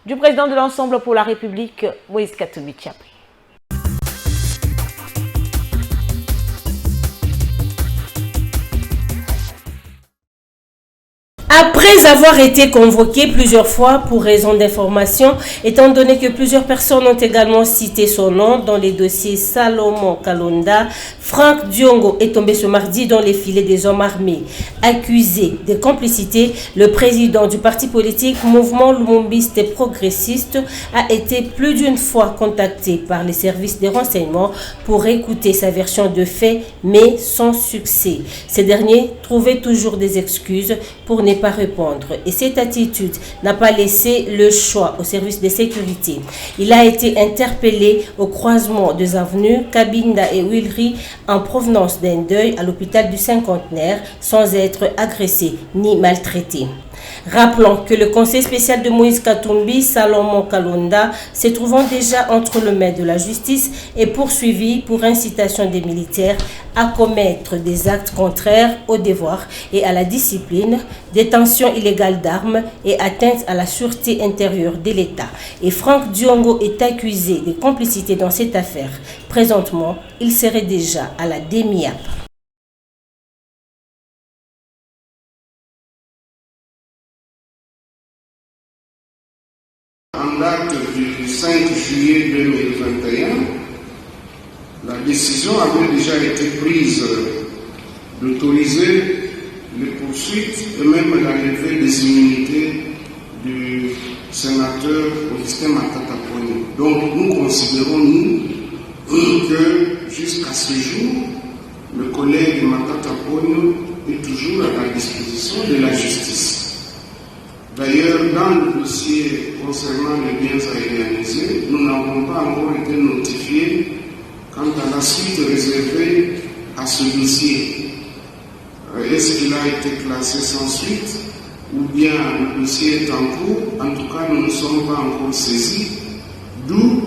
du président de l'Ensemble pour la République, Moïse Katumbi Tchapri. Après avoir été convoqué plusieurs fois pour raison d'information, étant donné que plusieurs personnes ont également cité son nom dans les dossiers Salomon Kalonda, Franck Diongo est tombé ce mardi dans les filets des hommes armés. Accusé de complicité, le président du parti politique Mouvement Lumumbiste et Progressiste a été plus d'une fois contacté par les services de renseignement pour écouter sa version de faits, mais sans succès. Ces derniers trouvaient toujours des excuses pour ne pas répondre, et cette attitude n'a pas laissé le choix au service de sécurité. Il a été interpellé au croisement des avenues Kabinda et Wilry en provenance d'un deuil à l'hôpital du Cinquantenaire sans être agressé ni maltraité. Rappelons que le conseil spécial de Moïse Katumbi, Salomon Kalonda, se trouvant déjà entre les mains de la justice, est poursuivi pour incitation des militaires à commettre des actes contraires au devoir et à la discipline, détention illégale d'armes et atteinte à la sûreté intérieure de l'État. Et Franck Diongo est accusé de complicité dans cette affaire. Présentement, il serait déjà à la DEMIAP. En date du 5 juillet 2021, la décision avait déjà été prise d'autoriser les poursuites et même la levée des immunités du sénateur Augustin Matata Ponyo. Donc nous considérons, nous, que jusqu'à ce jour, le collègue Matata Ponyo est toujours à la disposition de la justice. D'ailleurs, dans le dossier concernant les biens aérianisés, nous n'avons pas encore été notifiés quant à la suite réservée à ce dossier. Est-ce qu'il a été classé sans suite ou bien le dossier est en cours? En tout cas, nous ne sommes pas encore saisis, d'où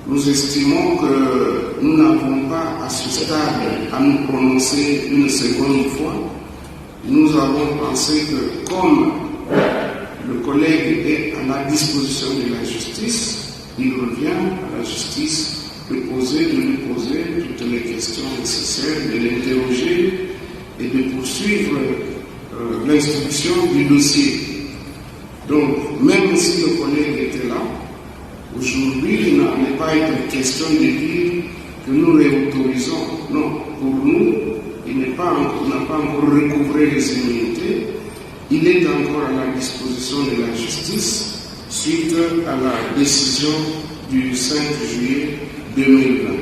nous estimons que nous n'avons pas à ce stade à nous prononcer une seconde fois. Nous avons pensé que comme le collègue est à la disposition de la justice, il revient à la justice de lui poser toutes les questions nécessaires, de l'interroger et de poursuivre l'instruction du dossier. Donc, même si le collègue était là, aujourd'hui, il n'est pas été question de dire que nous réautorisons. Non, pour nous, il n'a pas encore recouvré les immunités. Il est encore à la disposition de la justice suite à la décision du 5 juillet 2021.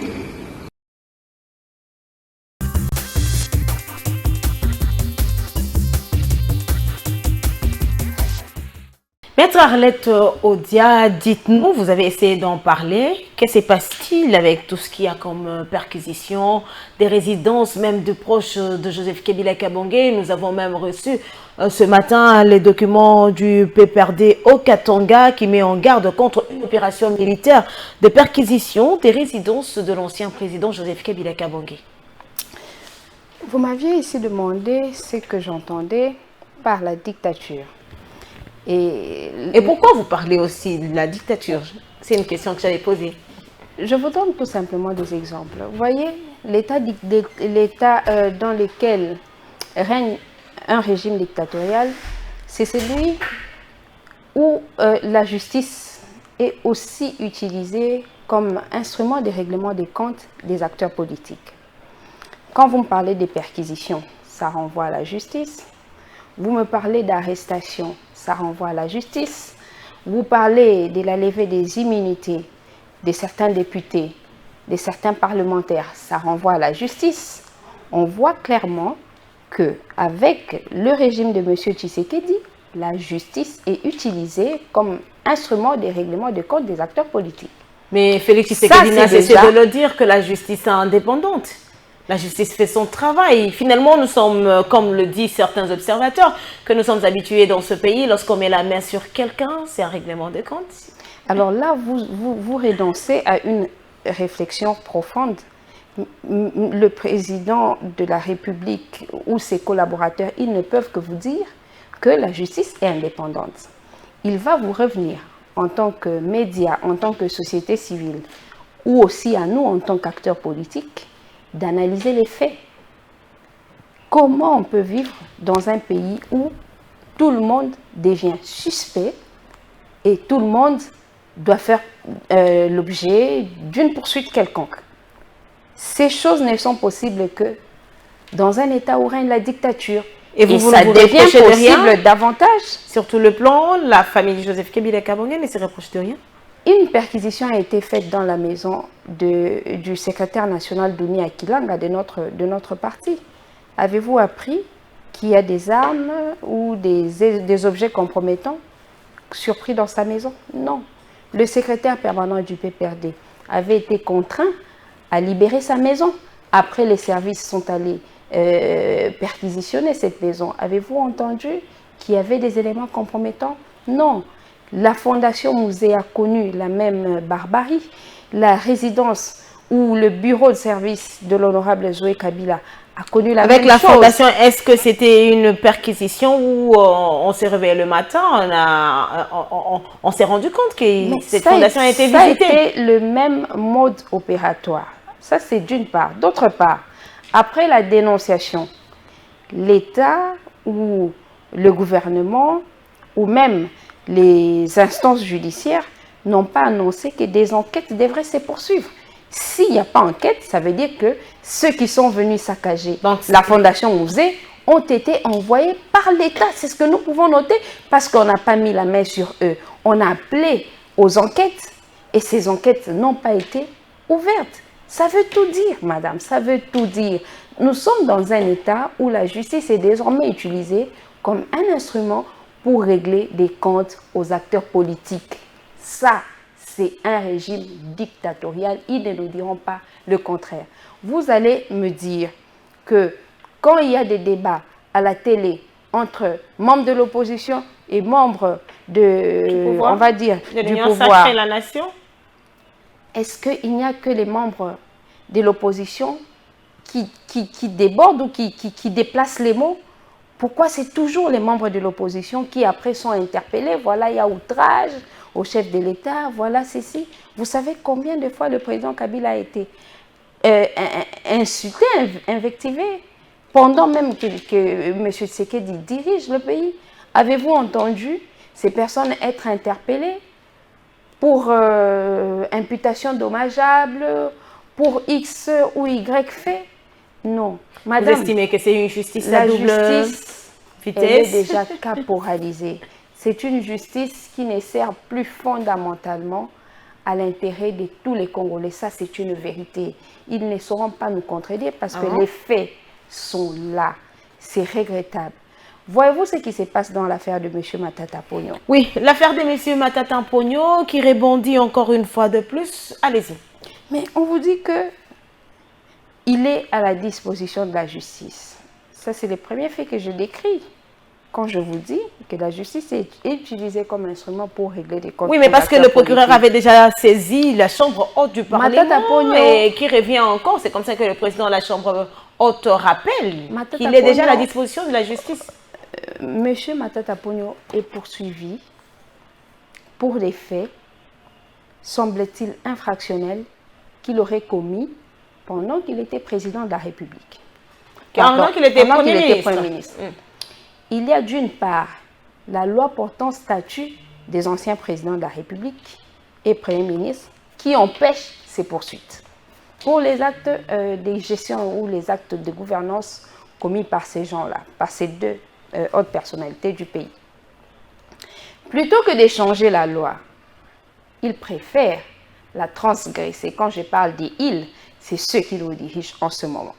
Maître Arlette Odia, dites-nous, vous avez essayé d'en parler, que se passe-t-il avec tout ce qu'il y a comme perquisition, des résidences, même de proches de Joseph Kabila Kabange? Nous avons même reçu ce matin les documents du PPRD au Katanga qui met en garde contre une opération militaire de perquisition des résidences de l'ancien président Joseph Kabila Kabange. Vous m'aviez ici demandé ce que j'entendais par la dictature. Et pourquoi vous parlez aussi de la dictature? C'est une question que j'avais posée. Je vous donne tout simplement des exemples. Vous voyez, l'état dans lequel règne un régime dictatorial, c'est celui où la justice est aussi utilisée comme instrument de règlement des comptes des acteurs politiques. Quand vous me parlez des perquisitions, ça renvoie à la justice. Vous me parlez d'arrestation, ça renvoie à la justice. Vous parlez de la levée des immunités de certains députés, de certains parlementaires, ça renvoie à la justice. On voit clairement qu'avec le régime de M. Tshisekedi, la justice est utilisée comme instrument de règlement de compte des acteurs politiques. Mais Félix Tshisekedi n'a cessé de le dire que la justice est indépendante. La justice fait son travail. Finalement, nous sommes, comme le disent certains observateurs, que nous sommes habitués dans ce pays, lorsqu'on met la main sur quelqu'un, c'est un règlement de compte. Alors là, vous renoncez à une réflexion profonde. Le président de la République ou ses collaborateurs, ils ne peuvent que vous dire que la justice est indépendante. Il va vous revenir en tant que média, en tant que société civile, ou aussi à nous en tant qu'acteurs politiques, d'analyser les faits. Comment on peut vivre dans un pays où tout le monde devient suspect et tout le monde doit faire l'objet d'une poursuite quelconque? Ces choses ne sont possibles que dans un État où règne la dictature. Et vous ça devient possible davantage. Sur tout le plan, la famille de Joseph Kabila Kabange ne se reproche de rien. Une perquisition a été faite dans la maison du secrétaire national Douni Akilanga de notre parti. Avez-vous appris qu'il y a des armes ou des objets compromettants surpris dans sa maison? Non. Le secrétaire permanent du PPRD avait été contraint à libérer sa maison. Après, les services sont allés perquisitionner cette maison. Avez-vous entendu qu'il y avait des éléments compromettants? Non. La Fondation Musée a connu la même barbarie. La résidence ou le bureau de service de l'honorable Zoé Kabila a connu la même chose. Avec la Fondation, est-ce que c'était une perquisition où on s'est réveillé le matin, on s'est rendu compte que cette fondation a été visitée? Ça a été le même mode opératoire. Ça, c'est d'une part. D'autre part, après la dénonciation, l'État ou le gouvernement ou même les instances judiciaires n'ont pas annoncé que des enquêtes devraient se poursuivre. S'il n'y a pas enquête, ça veut dire que ceux qui sont venus saccager la Fondation Musée ont été envoyés par l'État. C'est ce que nous pouvons noter parce qu'on n'a pas mis la main sur eux. On a appelé aux enquêtes et ces enquêtes n'ont pas été ouvertes. Ça veut tout dire, madame, ça veut tout dire. Nous sommes dans un État où la justice est désormais utilisée comme un instrument pour régler des comptes aux acteurs politiques. Ça, c'est un régime dictatorial. Ils ne nous diront pas le contraire. Vous allez me dire que quand il y a des débats à la télé entre membres de l'opposition et membres de, on va dire, du pouvoir, la nation, est-ce qu'il n'y a que les membres de l'opposition qui débordent ou qui déplacent les mots? Pourquoi c'est toujours les membres de l'opposition qui après sont interpellés? Voilà, il y a outrage au chef de l'État, voilà ceci. Vous savez combien de fois le président Kabila a été insulté, invectivé, pendant même que M. Tshisekedi dirige le pays? Avez-vous entendu ces personnes être interpellées pour imputation dommageable, pour X ou Y fait? Non. Madame, vous estimez que c'est une justice à double vitesse? Elle est déjà caporalisée. C'est une justice qui ne sert plus fondamentalement à l'intérêt de tous les Congolais. Ça, c'est une vérité. Ils ne sauront pas nous contredire parce que les faits sont là. C'est regrettable. Voyez-vous ce qui se passe dans l'affaire de M. Matata Ponyo? Oui, l'affaire de M. Matata Ponyo qui rebondit encore une fois de plus. Allez-y. Mais on vous dit que il est à la disposition de la justice. Ça, c'est le premier fait que je décris. Quand je vous dis que la justice est utilisée comme instrument pour régler des comptes. Oui, mais parce que le procureur avait déjà saisi la chambre haute du Parlement et qui revient encore. C'est comme ça que le président de la chambre haute rappelle qu'il est déjà à la disposition de la justice. Monsieur Matata Ponyo est poursuivi pour des faits, semble-t-il, infractionnels qu'il aurait commis pendant qu'il était président de la République. Pendant qu'il était Premier ministre. Il y a d'une part la loi portant statut des anciens présidents de la République et Premier ministre qui empêche ces poursuites. Pour les actes de gestion ou les actes de gouvernance commis par ces gens-là, par ces deux hautes personnalités du pays. Plutôt que d'échanger la loi, ils préfèrent la transgresser. Quand je parle des « ils », c'est ceux qui nous dirigent en ce moment.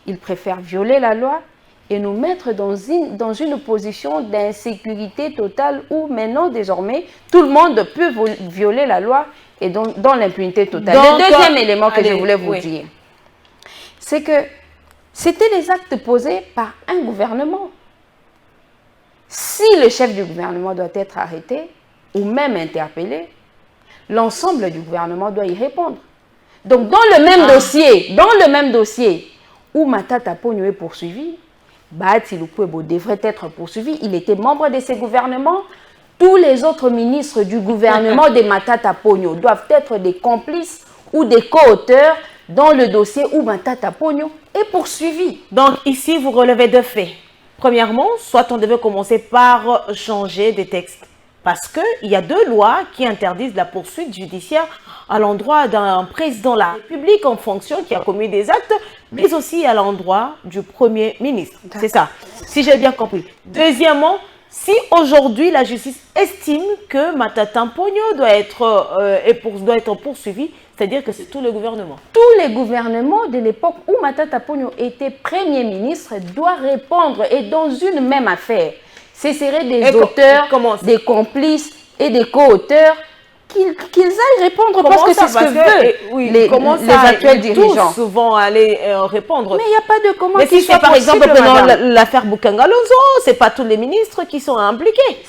Ils préfèrent violer la loi et nous mettre dans une position d'insécurité totale où maintenant, désormais, tout le monde peut violer la loi et dans l'impunité totale. Donc, le deuxième élément que je voulais vous dire, c'est que c'était les actes posés par un gouvernement. Si le chef du gouvernement doit être arrêté ou même interpellé, l'ensemble du gouvernement doit y répondre. Donc, dans le même dossier où Matata Ponyo est poursuivi, Bahati Lukwebo devrait être poursuivi. Il était membre de ces gouvernements. Tous les autres ministres du gouvernement de Matata Ponyo doivent être des complices ou des co-auteurs dans le dossier où Matata Ponyo est poursuivi. Donc, ici, vous relevez deux faits. Premièrement, soit on devait commencer par changer des textes. Parce qu'il y a deux lois qui interdisent la poursuite judiciaire à l'endroit d'un président de la République en fonction qui a commis des actes, mais aussi à l'endroit du Premier ministre. C'est ça, si j'ai bien compris. Deuxièmement, si aujourd'hui la justice estime que Matata Ponyo doit être poursuivi, c'est-à-dire que c'est tout le gouvernement. Tous les gouvernements de l'époque où Matata Ponyo était Premier ministre doivent répondre et dans une même affaire. Ce seraient des auteurs, des complices et des co-auteurs qu'ils aillent répondre parce que c'est ce que veulent les actuels dirigeants. Tous souvent aller répondre. Mais il n'y a pas de comment. Mais si c'est par exemple l'affaire Boukangalonzo, ce n'est pas tous les ministres qui sont impliqués.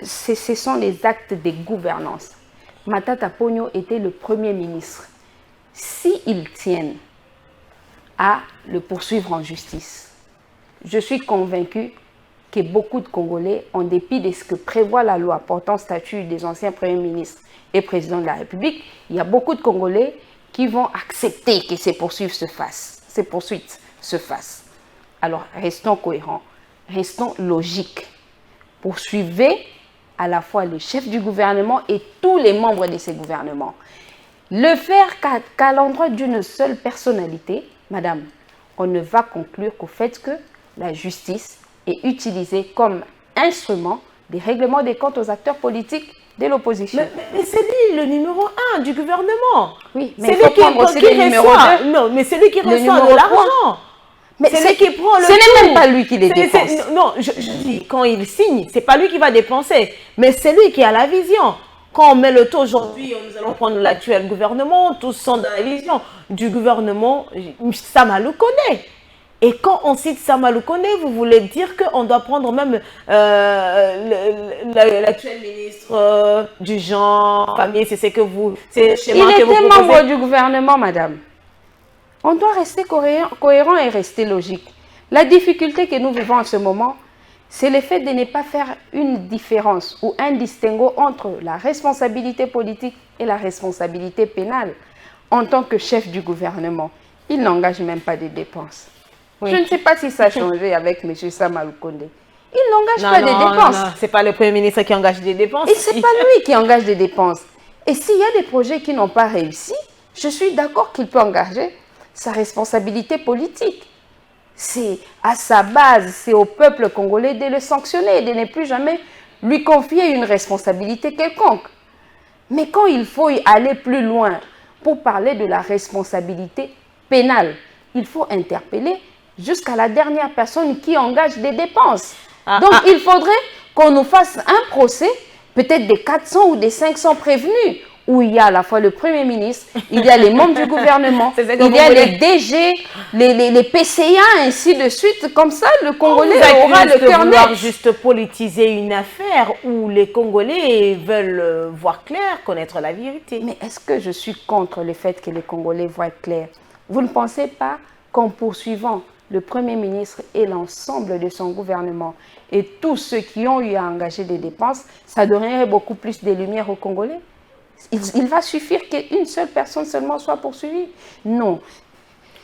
Ce sont les actes de gouvernance. Matata Ponyo était le Premier ministre. S'ils tiennent à le poursuivre en justice, je suis convaincue que beaucoup de Congolais, en dépit de ce que prévoit la loi portant statut des anciens premiers ministres et présidents de la République, il y a beaucoup de Congolais qui vont accepter que ces poursuites se fassent. Alors, restons cohérents, restons logiques. Poursuivez à la fois le chef du gouvernement et tous les membres de ces gouvernements. Le faire qu'à l'endroit d'une seule personnalité, madame, on ne va conclure qu'au fait que la justice est utilisée comme instrument des règlements des comptes aux acteurs politiques de l'opposition. Mais c'est lui le numéro 1 du gouvernement. Oui, mais c'est lui qui reçoit. Non, mais c'est lui qui reçoit de l'argent. Mais c'est lui qui prend le Ce n'est même pas lui qui les dépense. Non, je dis, quand il signe, ce n'est pas lui qui va dépenser, mais c'est lui qui a la vision. Quand on met le taux aujourd'hui, nous allons prendre l'actuel gouvernement, tous sont dans la vision du gouvernement, Sama le connaît. Et quand on cite Sama le connaît, vous voulez dire qu'on doit prendre même l'actuel ministre du genre, famille, c'est ce que vous... Il était membre du gouvernement, madame. On doit rester cohérent et rester logique. La difficulté que nous vivons en ce moment, c'est le fait de ne pas faire une différence ou un distinguo entre la responsabilité politique et la responsabilité pénale. En tant que chef du gouvernement, il n'engage même pas de dépenses. Oui. Je ne sais pas si ça a changé avec M. Sama Lukonde. Il n'engage pas de dépenses. Non, ce n'est pas le Premier ministre qui engage des dépenses. Et ce n'est pas lui qui engage des dépenses. Et s'il y a des projets qui n'ont pas réussi, je suis d'accord qu'il peut engager sa responsabilité politique. C'est à sa base, c'est au peuple congolais de le sanctionner et de ne plus jamais lui confier une responsabilité quelconque. Mais quand il faut y aller plus loin pour parler de la responsabilité pénale, il faut interpeller jusqu'à la dernière personne qui engage des dépenses. Donc il faudrait qu'on nous fasse un procès, peut-être des 400 ou des 500 prévenus, où il y a à la fois le Premier ministre, il y a les membres du gouvernement, il y a les DG, les PCA, ainsi de suite. Comme ça, le Congolais aura le cœur net. Juste politiser une affaire où les Congolais veulent voir clair, connaître la vérité. Mais est-ce que je suis contre le fait que les Congolais voient clair? Vous ne pensez pas qu'en poursuivant le Premier ministre et l'ensemble de son gouvernement et tous ceux qui ont eu à engager des dépenses, ça donnerait beaucoup plus de lumière aux Congolais? Il va suffire qu'une seule personne seulement soit poursuivie? Non.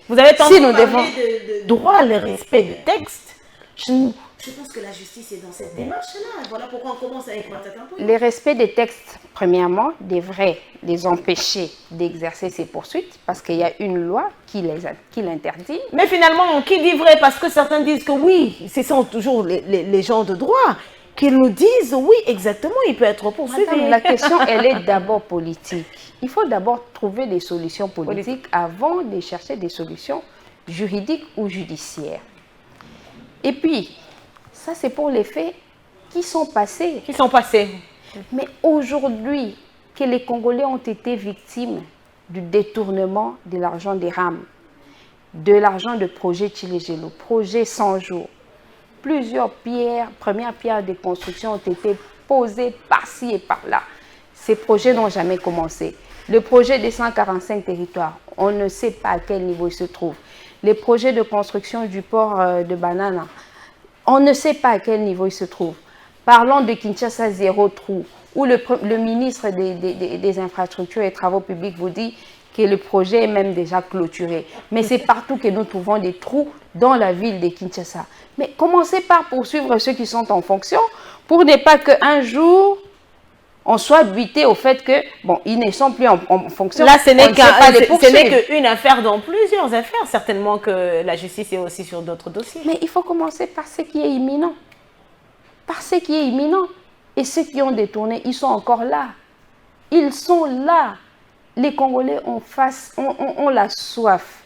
Vous avez tenté de parler de droit, le respect du texte. Je pense que la justice est dans cette démarche-là. Voilà pourquoi on commence avec Matata Ponyo. Le respect des textes, premièrement, devrait les empêcher d'exercer ces poursuites parce qu'il y a une loi qui l'interdit. Mais finalement, qui dit vrai? Parce que certains disent que oui, ce sont toujours les gens de droit qu'ils nous disent oui, exactement, il peut être poursuivi. Madame, la question, elle est d'abord politique. Il faut d'abord trouver des solutions politiques avant de chercher des solutions juridiques ou judiciaires. Et puis, ça c'est pour les faits qui sont passés. Qui sont passés. Mais aujourd'hui, que les Congolais ont été victimes du détournement de l'argent des RAM, de l'argent de projet Tchilégelo, projet 100 jours. Plusieurs premières pierres de construction ont été posées par-ci et par-là. Ces projets n'ont jamais commencé. Le projet des 145 territoires, on ne sait pas à quel niveau il se trouve. Les projets de construction du port de Banana, on ne sait pas à quel niveau il se trouve. Parlons de Kinshasa Zéro Trou, où le ministre des Infrastructures et Travaux Publics vous dit que le projet est même déjà clôturé. Mais c'est partout que nous trouvons des trous dans la ville de Kinshasa. Mais commencez par poursuivre ceux qui sont en fonction pour ne pas qu'un jour, on soit buté au fait que, bon, ils ne sont plus en fonction. Là, ce n'est qu'une affaire dans plusieurs affaires. Certainement que la justice est aussi sur d'autres dossiers. Mais il faut commencer par ce qui est imminent. Par ce qui est imminent. Et ceux qui ont détourné, ils sont encore là. Ils sont là. Les Congolais ont la soif.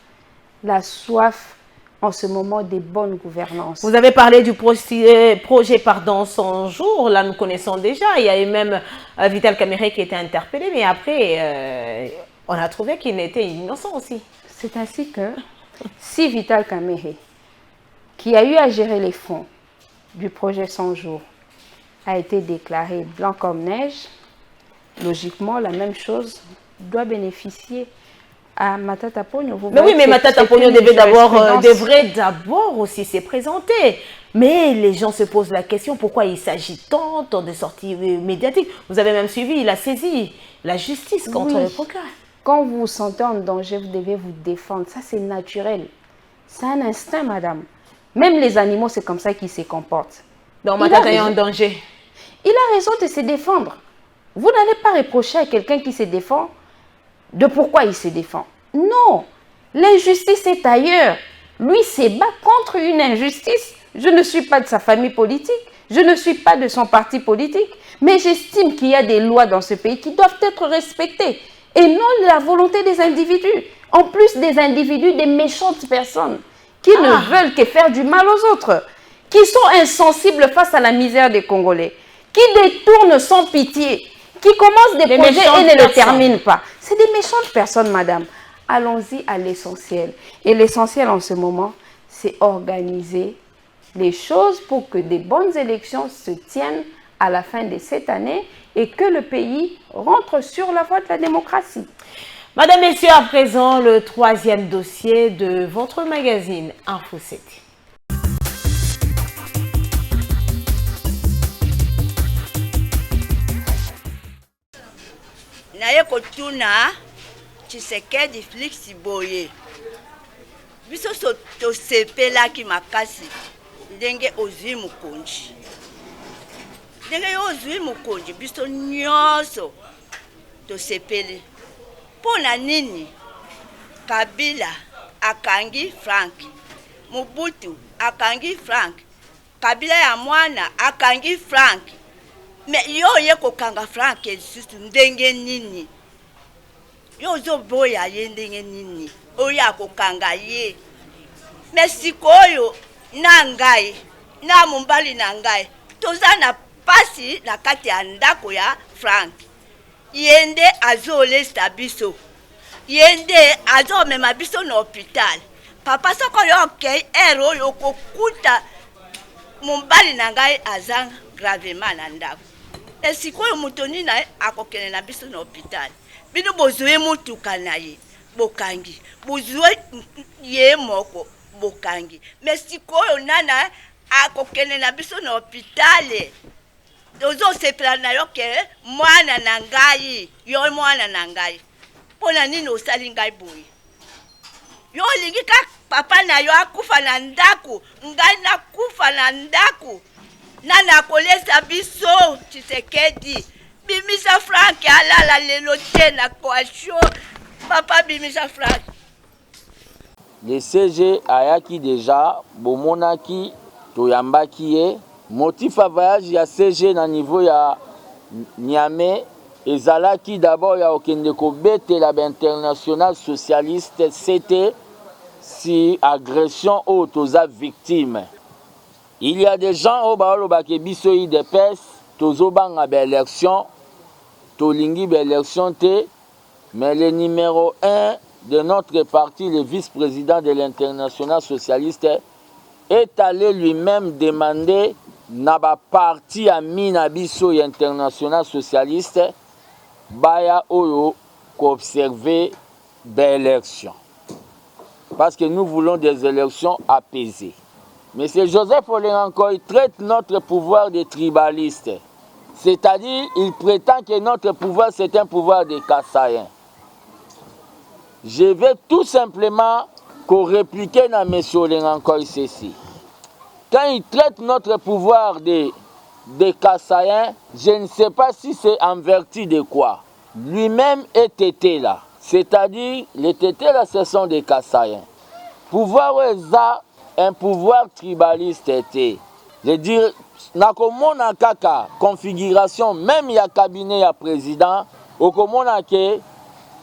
La soif en ce moment des bonnes gouvernances. Vous avez parlé du projet 100 jours. Là, nous connaissons déjà. Il y a eu même Vital Kamerhe qui était interpellé. Mais après, on a trouvé qu'il était innocent aussi. C'est ainsi que si Vital Kamerhe, qui a eu à gérer les fonds du projet 100 jours, a été déclaré blanc comme neige, logiquement, la même chose doit bénéficier à Matata Ponyo. Mais oui, mais Matata Ponyo devrait d'abord aussi se présenter. Mais les gens se posent la question, pourquoi il s'agit tant de sorties médiatiques? Vous avez même suivi, il a saisi la justice contre le procureur. Quand vous vous sentez en danger, vous devez vous défendre. Ça, c'est naturel. C'est un instinct, madame. Même les animaux, c'est comme ça qu'ils se comportent. Donc, Matata est en danger. Il a raison de se défendre. Vous n'allez pas reprocher à quelqu'un qui se défend de pourquoi il se défend. Non, l'injustice est ailleurs. Lui se bat contre une injustice. Je ne suis pas de sa famille politique, je ne suis pas de son parti politique, mais j'estime qu'il y a des lois dans ce pays qui doivent être respectées et non la volonté des individus. En plus des individus, des méchantes personnes qui ne veulent que faire du mal aux autres, qui sont insensibles face à la misère des Congolais, qui détournent sans pitié, qui commencent des projets et ne le terminent pas. C'est des méchantes personnes, madame. Allons-y à l'essentiel. Et l'essentiel en ce moment, c'est organiser les choses pour que des bonnes élections se tiennent à la fin de cette année et que le pays rentre sur la voie de la démocratie. Madame, Messieurs, à présent, le troisième dossier de votre magazine Info 7. Naye kotuna Tshisekedi Félix Boye biso tosepelaki makasi ndenge ozwi mokonzi ndenge yo ozwi mokonzi biso nyonso tosepeli mpona nini Kabila akangi Frank, Mobutu akangi Frank, Kabila ya mwana akangi Frank. Me yo ye kokanga Frank lisusu ndenge nini? Yo zo boya ye ndenge nini? Oya kokanga ye. Me sikoyo na ngai, na mumbali na ngai, toza na pasi na kati ya ndako ya Frank. Yende azolesta biso. Yende azomema biso na hôpital. Papa soko yo kei ero yo kokuta mumbali na ngai azanga gravement na ndako. Esikoyo mutoni na akokene na biso na hôpital. Bino bozwe mutuka na ye bokangi. Bozwe ye moko bokangi. Mesikoyo nana akokene na biso na hôpital. Dozo sepela na yo ke mwana na ngai, yo mwana na ngai. Pona nini osali ngai boye? Yo lingi ka papa na yo akufa na ndaku, ngai na kufa na ndaku. Nana kolesa biso Tshisekedi. Bimisa Frank alala lelo te na koasho. Papa bimisa Frank. Le CG ayaki déjà bomonaki toyambaki ye. Motif à voyage ya CG na niveau ya Niamey ezalaki d'abord ya okende kobete la international socialiste, c'était si agression au toza victime. Il y a des gens au Baolo qui biso IDPS, tozobanga l'élection, tolingi élection te, mais le numéro 1 de notre parti, le vice-président de l'International socialiste, est allé lui-même demander na ba parti ami na biso International socialiste baya oyo ko observer d'élection. Parce que nous voulons des élections apaisées. M. Joseph Olengankoy traite notre pouvoir de tribaliste. C'est-à-dire, il prétend que notre pouvoir, c'est un pouvoir de Kassaïens. Je vais tout simplement répliquer à M. Olengankoy ceci. Quand il traite notre pouvoir de Kassaïens, je ne sais pas si c'est en vertu de quoi. Lui-même est tété là. C'est-à-dire, les tétés là, ce sont des Kassaïens. Pouvoir un pouvoir tribaliste était. Je veux dire, nakomona kaka configuration, même il y a cabinet, il y a président, okomona ke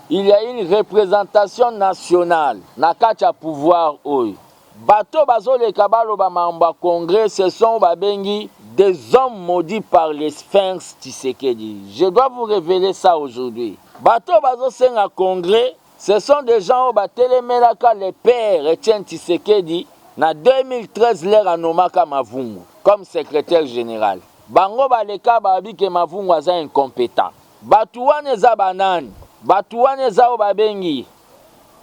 il y a une représentation nationale. Nakacha pouvoir oy. Bato bazole kabalo ba mamba congrès, ce sont babengi des hommes maudits par les sphinx Tshisekedi. Je dois vous révéler ça aujourd'hui. Bato bazo senga congrès, ce sont des gens qui batelemelaka les pères Etienne Tshisekedi na 2013 l'air anomaka Mavungu comme secrétaire général. Bango baleka babi ke Mavungu aza incompétent. Batuane za banani, batuane za obabengi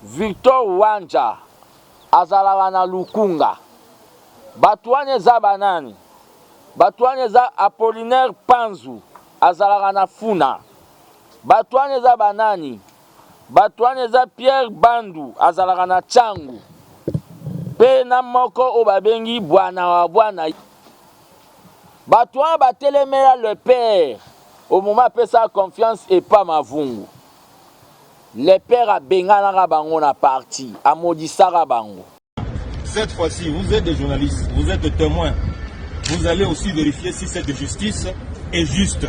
Victor Wanja azalaka na Lukunga. Batuane za banani, batuane za Apollinaire Panzu azalaka na Funa. Batuane za banani, batuane za Pierre Bandu azalaka na Changu. Pe na moko obabengi bwana wa bwana. Batuane batelemela le père au moment de sa confiance et pas Mavungu. Le père a bengana bango na parti, a maudissara bango. Cette fois-ci, vous êtes des journalistes, vous êtes des témoins. Vous allez aussi vérifier si cette justice est juste,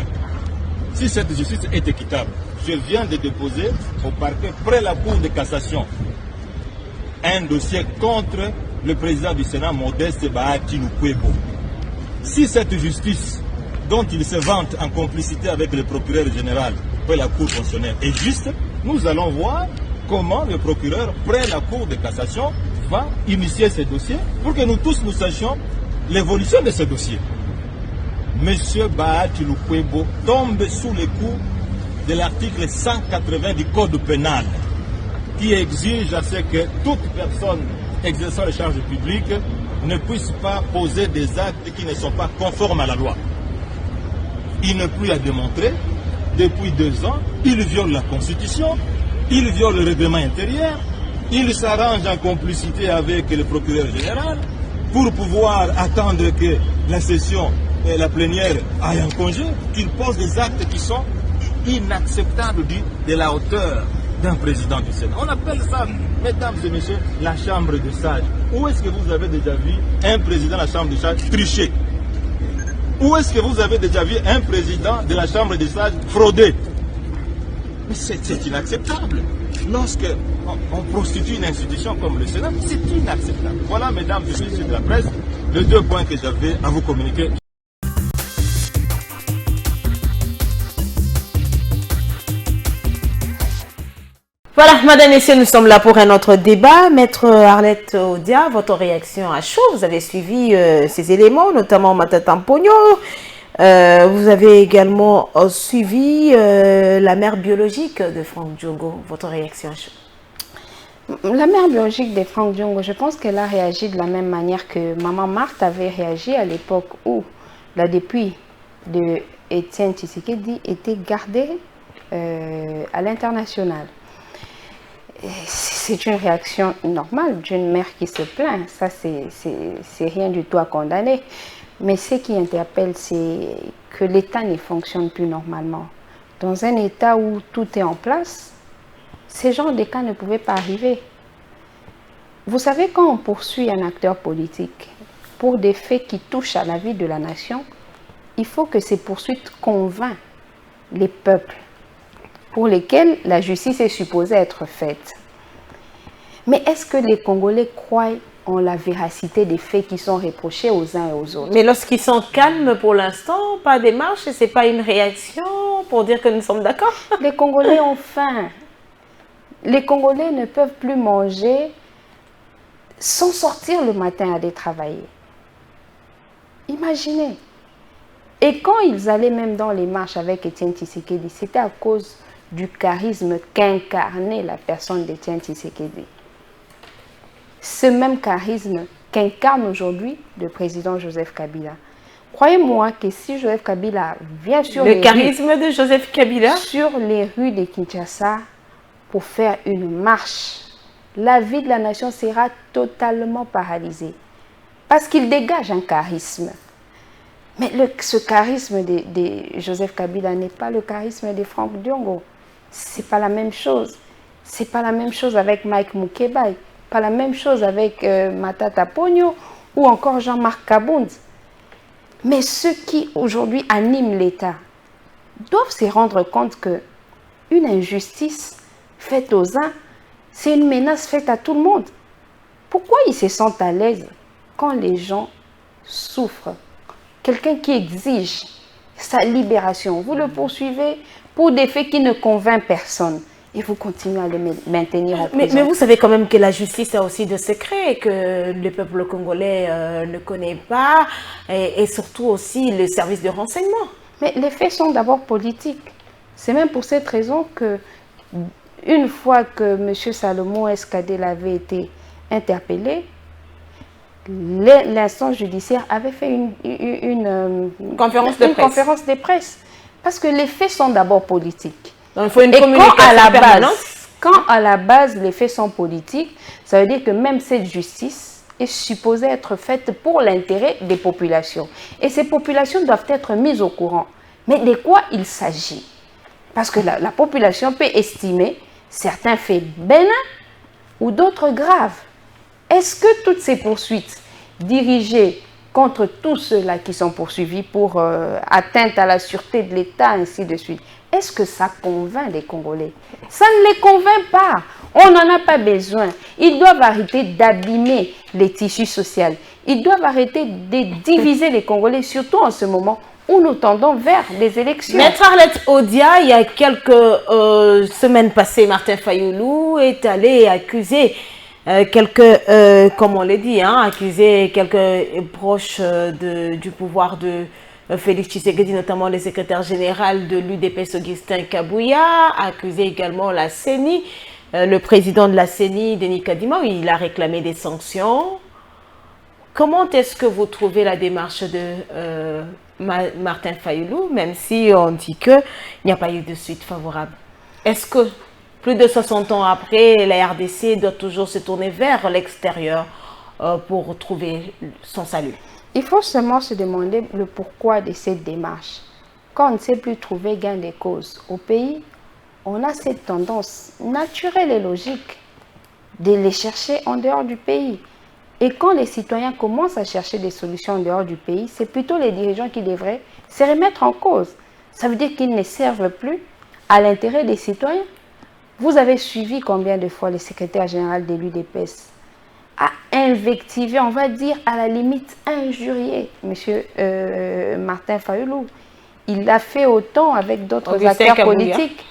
si cette justice est équitable. Je viens de déposer au parquet près la Cour de cassation un dossier contre le président du Sénat, Modeste Bahati Lukwebo. Si cette justice, dont il se vante en complicité avec le procureur général près la Cour constitutionnelle, est juste, nous allons voir comment le procureur près la Cour de cassation va initier ce dossier pour que nous tous nous sachions l'évolution de ce dossier. Monsieur Bahati Lukwebo tombe sous les coups de l'article 180 du Code pénal qui exige à ce que toute personne exerçant les charges publiques ne puisse pas poser des actes qui ne sont pas conformes à la loi. Il n'a plus à démontrer. Depuis 2 ans, il viole la Constitution, il viole le règlement intérieur, il s'arrange en complicité avec le procureur général pour pouvoir attendre que la session et la plénière aillent en congé, qu'il pose des actes qui sont inacceptables de la hauteur d'un président du Sénat. On appelle ça, mesdames et messieurs, la chambre de sages. Où est-ce que vous avez déjà vu un président de la chambre de sages tricher? Où est-ce que vous avez déjà vu un président de la chambre des sages frauder? Mais c'est inacceptable. Lorsque on prostitue une institution comme le Sénat, c'est inacceptable. Voilà, mesdames et messieurs de la presse, les 2 points que j'avais à vous communiquer. Voilà, madame, messieurs, nous sommes là pour un autre débat. Maître Arlette Odia, votre réaction à chaud, vous avez suivi ces éléments, notamment Matata Mpogno. Vous avez également suivi la mère biologique de Franck Diongo. Votre réaction à chaud? La mère biologique de Franck Diongo, je pense qu'elle a réagi de la même manière que maman Marthe avait réagi à l'époque où la dépouille de Etienne Tshisekedi était gardée à l'international. C'est une réaction normale d'une mère qui se plaint. Ça, c'est rien du tout à condamner. Mais ce qui interpelle, c'est que l'État ne fonctionne plus normalement. Dans un État où tout est en place, ces genres de cas ne pouvaient pas arriver. Vous savez, quand on poursuit un acteur politique pour des faits qui touchent à la vie de la nation, il faut que ces poursuites convainquent les peuples pour lesquels la justice est supposée être faite. Mais est-ce que les Congolais croient ont la véracité des faits qui sont reprochés aux uns et aux autres. Mais lorsqu'ils sont calmes pour l'instant, pas de démarche, ce n'est pas une réaction pour dire que nous sommes d'accord? Les Congolais ont faim. Les Congolais ne peuvent plus manger sans sortir le matin aller travailler. Imaginez. Et quand ils allaient même dans les marches avec Étienne Tshisekedi, c'était à cause du charisme qu'incarnait la personne d'Étienne Tshisekedi. Ce même charisme qu'incarne aujourd'hui le président Joseph Kabila. Croyez-moi que si Joseph Kabila vient sur le charisme de Joseph Kabila sur les rues de Kinshasa pour faire une marche, la vie de la nation sera totalement paralysée. Parce qu'il dégage un charisme. Mais ce charisme de Joseph Kabila n'est pas le charisme de Franck Diongo. C'est pas la même chose. C'est pas la même chose avec Mike Mukebai. Pas la même chose avec Matata Ponyo ou encore Jean-Marc Kabound. Mais ceux qui aujourd'hui animent l'État doivent se rendre compte que une injustice faite aux uns, c'est une menace faite à tout le monde. Pourquoi ils se sentent à l'aise quand les gens souffrent? Quelqu'un qui exige sa libération, vous le poursuivez pour des faits qui ne convainquent personne. Et vous continuez à le maintenir en prison. Mais vous savez quand même que la justice a aussi des secrets que le peuple congolais ne connaît pas, et surtout aussi le service de renseignement. Mais les faits sont d'abord politiques. C'est même pour cette raison que, une fois que M. Salomon Escadel avait été interpellé, l'instance judiciaire avait fait une conférence de presse. Parce que les faits sont d'abord politiques. Donc, il faut une communication permanente. Quand à la base les faits sont politiques, ça veut dire que même cette justice est supposée être faite pour l'intérêt des populations. Et ces populations doivent être mises au courant. Mais de quoi il s'agit? Parce que la population peut estimer certains faits bénins ou d'autres graves. Est-ce que toutes ces poursuites dirigées contre tous ceux-là qui sont poursuivis pour atteinte à la sûreté de l'État, ainsi de suite, est-ce que ça convainc les Congolais? Ça ne les convainc pas. On n'en a pas besoin. Ils doivent arrêter d'abîmer les tissus sociaux. Ils doivent arrêter de diviser les Congolais, surtout en ce moment où nous tendons vers les élections. Maître Arlette Odia, il y a quelques semaines passées, Martin Fayoulou est allé accuser comme on l'a dit, accuser quelques proches du pouvoir de Félix Tshisekedi, notamment le secrétaire général de l'UDPS Augustin Kabouya, accusé également la CENI, le président de la CENI, Denis Kadima, il a réclamé des sanctions. Comment est-ce que vous trouvez la démarche de Martin Fayoulou, même si on dit qu'il n'y a pas eu de suite favorable? Est-ce que plus de 60 ans après, la RDC doit toujours se tourner vers l'extérieur pour trouver son salut? Il faut seulement se demander le pourquoi de cette démarche. Quand on ne sait plus trouver gain de cause au pays, on a cette tendance naturelle et logique de les chercher en dehors du pays. Et quand les citoyens commencent à chercher des solutions en dehors du pays, c'est plutôt les dirigeants qui devraient se remettre en cause. Ça veut dire qu'ils ne servent plus à l'intérêt des citoyens. Vous avez suivi combien de fois le secrétaire général de l'UDPS a invectivé, on va dire à la limite injurié, M. Martin Fayoulou. Il l'a fait autant avec d'autres acteurs politiques,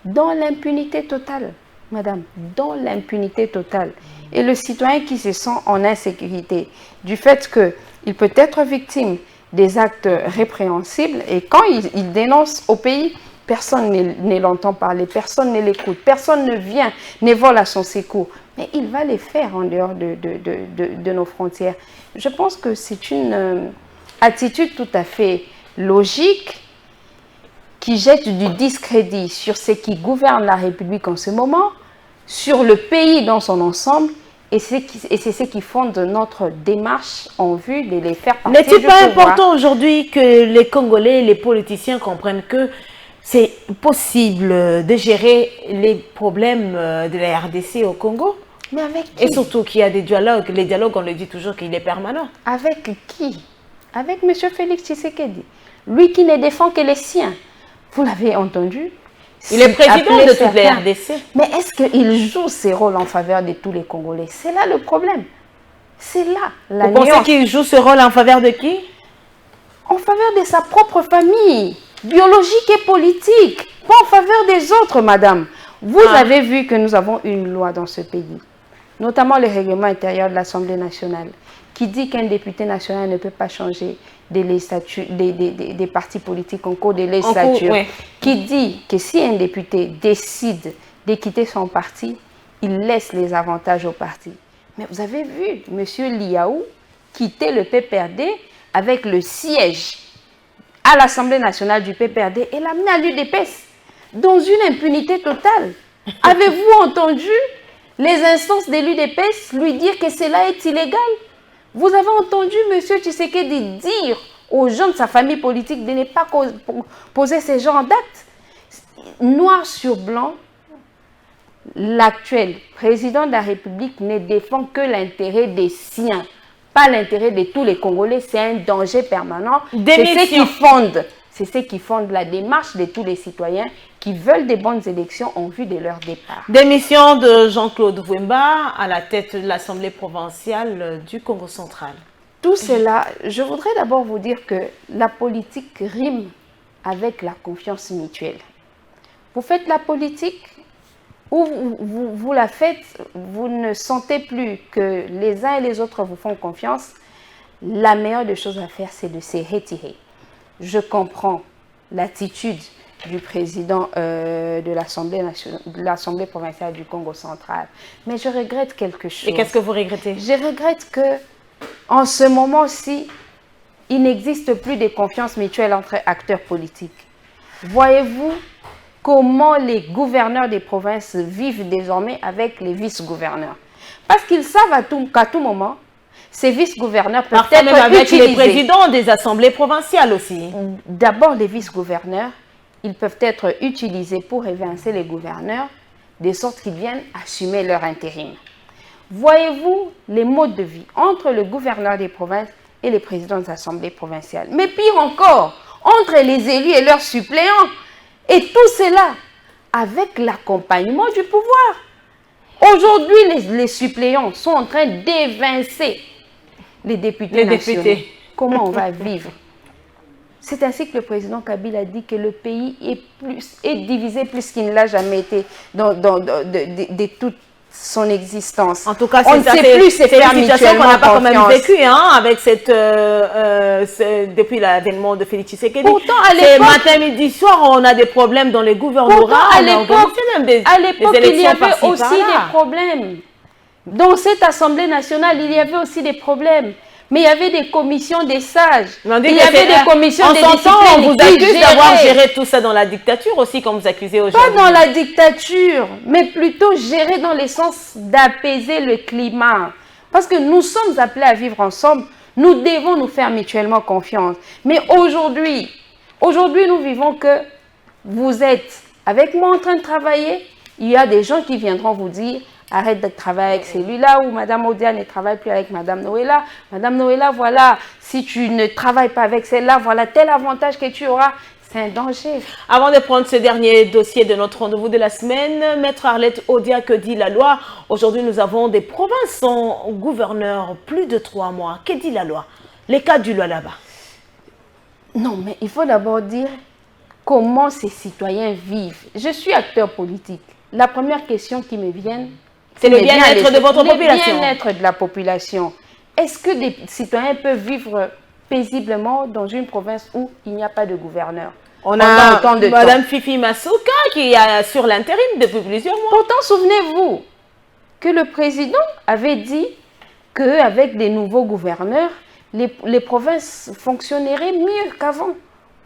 dans l'impunité totale, madame, dans l'impunité totale. Et le citoyen qui se sent en insécurité, du fait qu'il peut être victime des actes répréhensibles, et quand il dénonce au pays, personne ne l'entend parler, personne ne l'écoute, personne ne vient, ne vole à son secours. Mais il va les faire en dehors de nos frontières. Je pense que c'est une attitude tout à fait logique qui jette du discrédit sur ceux qui gouvernent la République en ce moment, sur le pays dans son ensemble, et c'est ce qui fonde notre démarche en vue de les faire partir du pouvoir. N'est-il pas important aujourd'hui que les Congolais, les politiciens comprennent que c'est possible de gérer les problèmes de la RDC au Congo? Mais avec qui? Et surtout qu'il y a des dialogues. Les dialogues, on le dit toujours qu'il est permanent. Avec qui? Avec M. Félix Tshisekedi. Lui qui ne défend que les siens. Vous l'avez entendu? Il est président de toutes les RDC. Mais est-ce qu'il joue ses rôles en faveur de tous les Congolais? C'est là le problème. C'est là la nuance. Vous pensez qu'il joue ce rôle en faveur de qui? En faveur de sa propre famille, biologique et politique, pas en faveur des autres, madame. Vous avez vu que nous avons une loi dans ce pays, notamment le règlement intérieur de l'Assemblée nationale, qui dit qu'un député national ne peut pas changer des partis politiques en cours de législature, qui dit que si un député décide de quitter son parti, il laisse les avantages au parti. Mais vous avez vu M. Liaou quitter le PPRD avec le siège à l'Assemblée nationale du PPRD et l'amener à l'UDPS dans une impunité totale. Avez-vous entendu les instances de l'UDPS lui dire que cela est illégal? Vous avez entendu M. Tshisekedi dire aux gens de sa famille politique de ne pas poser ces gens d'actes? Noir sur blanc, l'actuel président de la République ne défend que l'intérêt des siens, pas l'intérêt de tous les Congolais. C'est un danger permanent. C'est ce qui fonde la démarche de tous les citoyens qui veulent des bonnes élections en vue de leur départ. Démission de Jean-Claude Vwemba à la tête de l'Assemblée provinciale du Congo central. Tout cela, je voudrais d'abord vous dire que la politique rime avec la confiance mutuelle. Vous faites la politique, ou vous la faites, vous ne sentez plus que les uns et les autres vous font confiance, la meilleure des choses à faire, c'est de se retirer. Je comprends l'attitude du président de l'Assemblée provinciale du Congo central, mais je regrette quelque chose. Et qu'est-ce que vous regrettez? Je regrette que, en ce moment-ci, il n'existe plus de confiance mutuelle entre acteurs politiques. Voyez-vous comment les gouverneurs des provinces vivent désormais avec les vice-gouverneurs? Parce qu'ils savent qu'à tout moment, ces vice-gouverneurs peuvent être même avec utilisés. Les présidents des assemblées provinciales aussi. D'abord, les vice-gouverneurs, ils peuvent être utilisés pour évincer les gouverneurs, de sorte qu'ils viennent assumer leur intérim. Voyez-vous les modes de vie entre le gouverneur des provinces et les présidents des assemblées provinciales? Mais pire encore, entre les élus et leurs suppléants. Et tout cela avec l'accompagnement du pouvoir. Aujourd'hui, les suppléants sont en train d'évincer les députés nationaux. Comment on va vivre? C'est ainsi que le président Kabila a dit que le pays est divisé plus qu'il ne l'a jamais été de toute son existence. En tout cas, on ne sait plus se faire une situation qu'on n'a pas quand même vécue avec depuis l'avènement de Félix Tshisekedi. Pourtant, à l'époque, matin, midi, soir, on a des problèmes dans les gouvernorats. À l'époque, il y avait aussi des problèmes. Dans cette Assemblée nationale, il y avait aussi des problèmes. Mais il y avait des commissions des sages. Il y avait des commissions des disciplines. On vous accuse d'avoir géré tout ça dans la dictature aussi, comme vous accusez aujourd'hui. Pas dans la dictature, mais plutôt géré dans le sens d'apaiser le climat. Parce que nous sommes appelés à vivre ensemble. Nous devons nous faire mutuellement confiance. Mais aujourd'hui, nous vivons que vous êtes avec moi en train de travailler. Il y a des gens qui viendront vous dire: arrête de travailler avec celui-là, ou Madame Odia ne travaille plus avec Madame Noëlla. Madame Noëlla, voilà, si tu ne travailles pas avec celle-là, voilà tel avantage que tu auras. C'est un danger. Avant de prendre ce dernier dossier de notre rendez-vous de la semaine, Maître Arlette Odia, que dit la loi? Aujourd'hui, nous avons des provinces sans gouverneur plus de 3 mois. Que dit la loi? Les cas du Lualaba. Non, mais il faut d'abord dire comment ces citoyens vivent. Je suis acteur politique. La première question qui me vient, c'est le bien-être de votre population. Le bien-être de la population. Est-ce que des citoyens peuvent vivre paisiblement dans une province où il n'y a pas de gouverneur? On a Madame Fifi Masuka qui est sur l'intérim depuis plusieurs mois. Pourtant, souvenez-vous que le président avait dit qu'avec des nouveaux gouverneurs, les provinces fonctionneraient mieux qu'avant.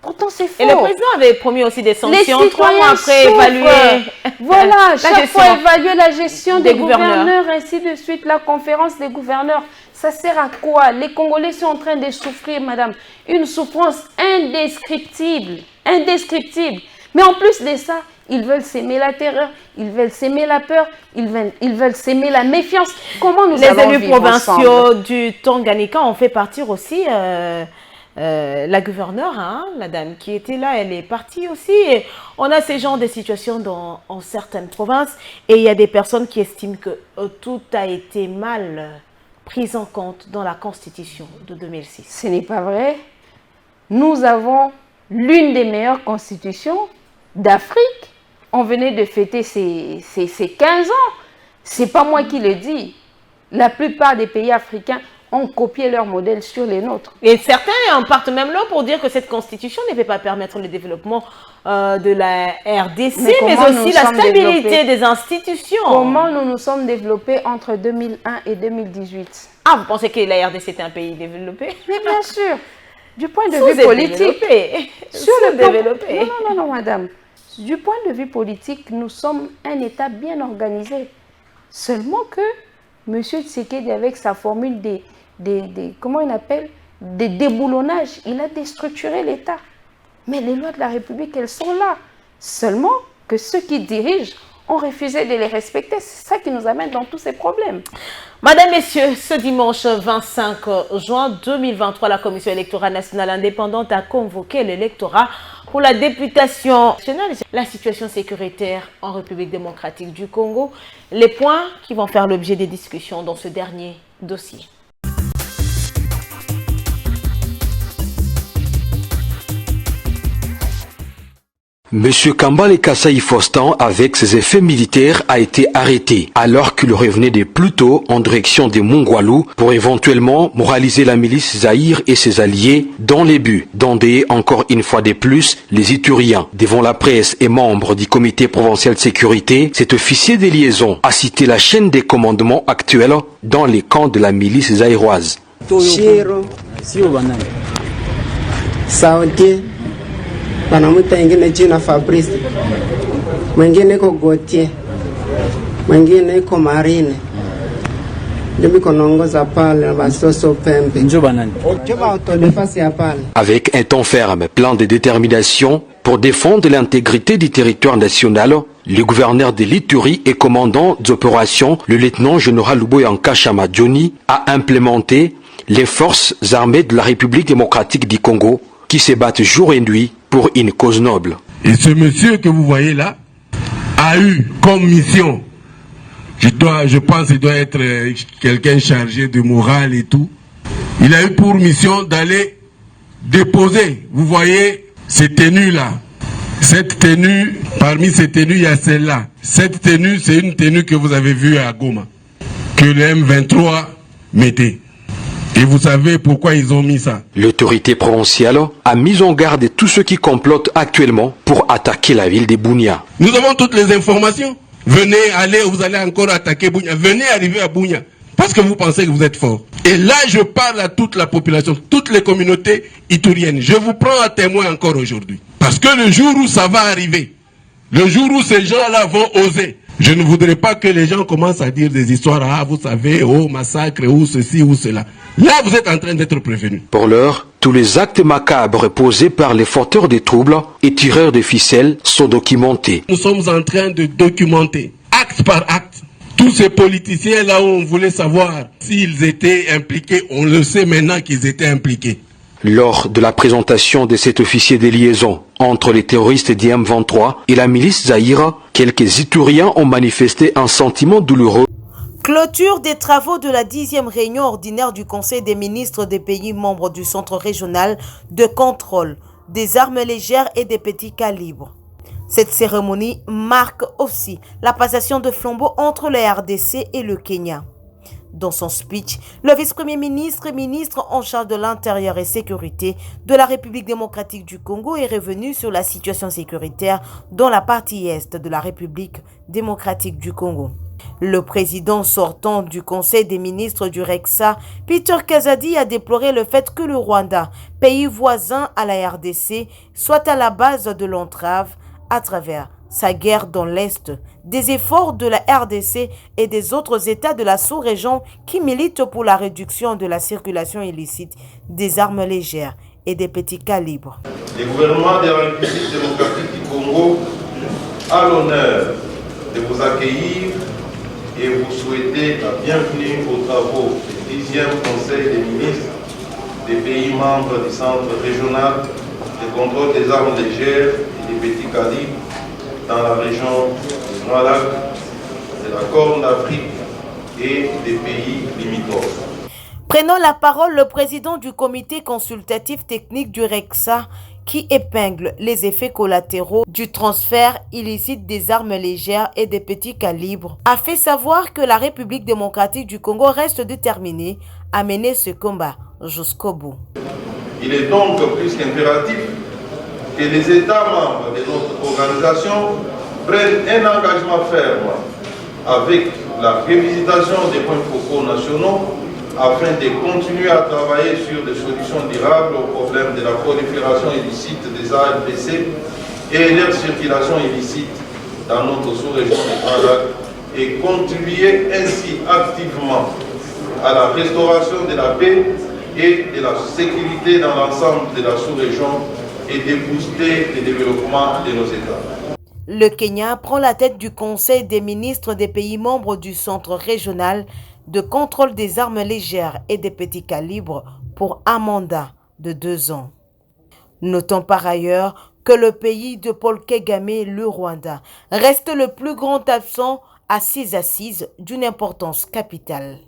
Pourtant, c'est faux. Et le président avait promis aussi des sanctions. Les 3 mois après évaluer. Voilà, chaque fois évaluer la gestion des gouverneurs, ainsi de suite, la conférence des gouverneurs. Ça sert à quoi? Les Congolais sont en train de souffrir, madame. Une souffrance indescriptible. Indescriptible. Mais en plus de ça, ils veulent s'aimer la terreur, ils veulent s'aimer la peur, ils veulent s'aimer la méfiance. Comment nous allons vivre ensemble? Les élus provinciaux du Tanganyika ont fait partir aussi la gouverneure, la dame qui était là, elle est partie aussi. Et on a ces genres de situations en certaines provinces et il y a des personnes qui estiment que tout a été mal prise en compte dans la Constitution de 2006. Ce n'est pas vrai. Nous avons l'une des meilleures constitutions d'Afrique. On venait de fêter ces 15 ans. Ce n'est pas moi qui le dis. La plupart des pays africains ont copié leur modèle sur les nôtres. Et certains partent même là pour dire que cette constitution ne peut pas permettre le développement de la RDC, mais aussi la stabilité des institutions. Comment nous nous sommes développés entre 2001 et 2018? Ah, vous pensez que la RDC est un pays développé? Mais bien sûr. Du point de vue politique, sur le développé. Non, madame. Du point de vue politique, nous sommes un État bien organisé. Seulement que M. Tshisekedi, avec sa formule comment il appelle, des déboulonnages, il a déstructuré l'État. Mais les lois de la République, elles sont là. Seulement que ceux qui dirigent ont refusé de les respecter. C'est ça qui nous amène dans tous ces problèmes. Madame, Messieurs, ce dimanche 25 juin 2023, la Commission électorale nationale indépendante a convoqué l'électorat pour la députation nationale. La situation sécuritaire en République démocratique du Congo, les points qui vont faire l'objet des discussions dans ce dernier dossier. Monsieur Kambale Kassaï Fostan, avec ses effets militaires, a été arrêté alors qu'il revenait de Pluto en direction de Mongwalou pour éventuellement moraliser la milice Zaïre et ses alliés dans les buts d'endeuiller encore une fois de plus les Ituriens. Devant la presse et membres du comité provincial de sécurité, cet officier de liaison a cité la chaîne des commandements actuels dans les camps de la milice zaïroise. Panamuta ingine jina Fabrice, mwingine ko Gautier, mwingine ko Marine. Ndio konongoza pale basoso pembe. Njo banani. Joba autodefense ya pale. Avec un ton ferme, plein de détermination pour défendre l'intégrité du territoire national, le gouverneur de l'Ituri et commandant d'opération, le lieutenant-général Luboyanka Chamadjoni, a implémenté les forces armées de la République démocratique du Congo qui se battent jour et nuit pour une cause noble. Et ce monsieur que vous voyez là a eu comme mission, je pense qu'il doit être quelqu'un chargé de morale et tout, il a eu pour mission d'aller déposer, vous voyez ces tenues là, cette tenue, parmi ces tenues il y a celle-là, cette tenue c'est une tenue que vous avez vue à Goma, que le M23 mettait. Et vous savez pourquoi ils ont mis ça? L'autorité provinciale a mis en garde tous ceux qui complotent actuellement pour attaquer la ville de Bunia. Nous avons toutes les informations. Venez, allez, vous allez encore attaquer Bunia. Venez arriver à Bunia. Parce que vous pensez que vous êtes fort. Et là, je parle à toute la population, toutes les communautés ituriennes. Je vous prends à témoin encore aujourd'hui. Parce que le jour où ça va arriver, le jour où ces gens-là vont oser, je ne voudrais pas que les gens commencent à dire des histoires, ah, vous savez, oh, massacre, ou ceci, ou cela. Là, vous êtes en train d'être prévenus. Pour l'heure, tous les actes macabres posés par les fauteurs des troubles et tireurs de ficelles sont documentés. Nous sommes en train de documenter, acte par acte, tous ces politiciens là où on voulait savoir s'ils étaient impliqués, on le sait maintenant qu'ils étaient impliqués. Lors de la présentation de cet officier de liaison entre les terroristes du M23 et la milice Zaïre, quelques Ituriens ont manifesté un sentiment douloureux. Clôture des travaux de la 10e réunion ordinaire du Conseil des ministres des pays membres du Centre régional de contrôle des armes légères et des petits calibres. Cette cérémonie marque aussi la passation de flambeau entre la RDC et le Kenya. Dans son speech, le vice-premier ministre et ministre en charge de l'Intérieur et Sécurité de la République démocratique du Congo est revenu sur la situation sécuritaire dans la partie est de la République démocratique du Congo. Le président sortant du Conseil des ministres du RECSA, Peter Kazadi, a déploré le fait que le Rwanda, pays voisin à la RDC, soit à la base de l'entrave à travers sa guerre dans l'Est, des efforts de la RDC et des autres États de la sous-région qui militent pour la réduction de la circulation illicite des armes légères et des petits calibres. Le gouvernement de la République démocratique du Congo a l'honneur de vous accueillir et vous souhaiter la bienvenue aux travaux du 10e Conseil des ministres des pays membres du Centre régional de contrôle des armes légères et des petits calibres dans la région du Grand Lac, de la Corne d'Afrique et des pays limitrophes. Prenant la parole, le président du comité consultatif technique du RECSA qui épingle les effets collatéraux du transfert illicite des armes légères et des petits calibres, a fait savoir que la République démocratique du Congo reste déterminée à mener ce combat jusqu'au bout. Il est donc plus qu'impératif que les États membres de notre organisation prennent un engagement ferme avec la révisitation des points focaux nationaux afin de continuer à travailler sur des solutions durables au problème de la prolifération illicite des ARPC et leur circulation illicite dans notre sous-région des Grands Lacs et contribuer ainsi activement à la restauration de la paix et de la sécurité dans l'ensemble de la sous-région et de booster le développement de nos États. Le Kenya prend la tête du Conseil des ministres des pays membres du Centre régional de contrôle des armes légères et des petits calibres pour un mandat de 2 ans. Notons par ailleurs que le pays de Paul Kagame, le Rwanda, reste le plus grand absent à 6 assises d'une importance capitale.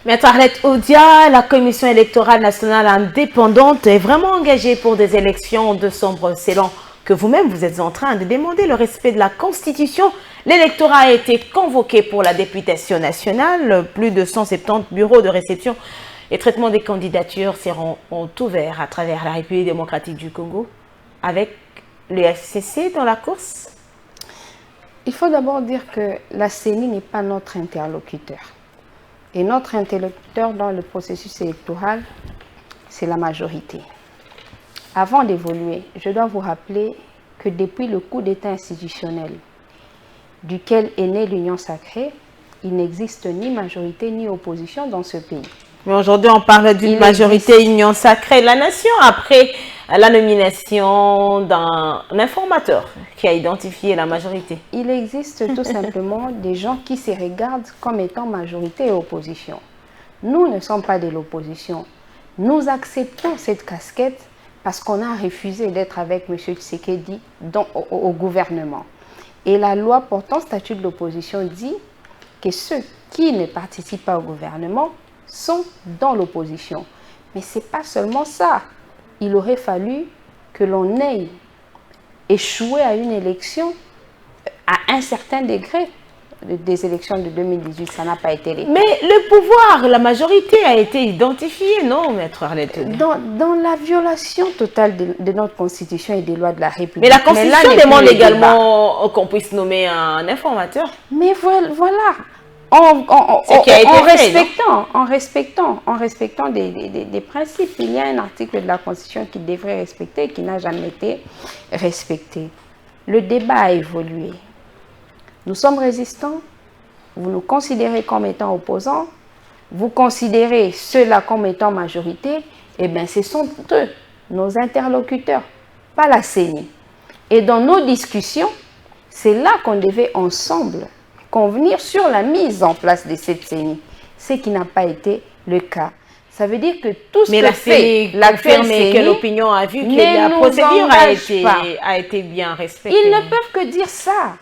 Maître Arlette Odia, la Commission électorale nationale indépendante est vraiment engagée pour des élections décembre. C'est long que vous-même vous êtes en train de demander le respect de la Constitution. L'électorat a été convoqué pour la députation nationale. Plus de 170 bureaux de réception et traitement des candidatures seront ouverts à travers la République démocratique du Congo avec le FCC dans la course. Il faut d'abord dire que la CENI n'est pas notre interlocuteur. Et notre interlocuteur dans le processus électoral, c'est la majorité. Avant d'évoluer, je dois vous rappeler que depuis le coup d'État institutionnel duquel est née l'Union sacrée, il n'existe ni majorité ni opposition dans ce pays. Mais aujourd'hui, on parle d'une majorité union sacrée. La nation, après la nomination d'un informateur qui a identifié la majorité. Il existe tout simplement des gens qui se regardent comme étant majorité et opposition. Nous ne sommes pas de l'opposition. Nous acceptons cette casquette parce qu'on a refusé d'être avec M. Tshisekedi au gouvernement. Et la loi portant statut de l'opposition dit que ceux qui ne participent pas au gouvernement sont dans l'opposition. Mais ce n'est pas seulement ça. Il aurait fallu que l'on ait échoué à une élection à un certain degré. Des élections de 2018, ça n'a pas été le cas. Mais le pouvoir, la majorité a été identifiée, non, Maître Arlette? Dans la violation totale de notre Constitution et des lois de la République. Mais la Constitution demande également qu'on puisse nommer un informateur. Mais voilà. En respectant des principes. Il y a un article de la Constitution qui devrait respecter et qui n'a jamais été respecté. Le débat a évolué. Nous sommes résistants, vous nous considérez comme étant opposants, vous considérez ceux-là comme étant majorité, eh bien ce sont eux, nos interlocuteurs, pas la CENI. Et dans nos discussions, c'est là qu'on devait ensemble convenir sur la mise en place de cette CENI, ce qui n'a pas été le cas. Ça veut dire que tout ce que fait l'actuelle CENI, que l'opinion a vu que la procédure a été bien respectée. Ils ne peuvent que dire ça.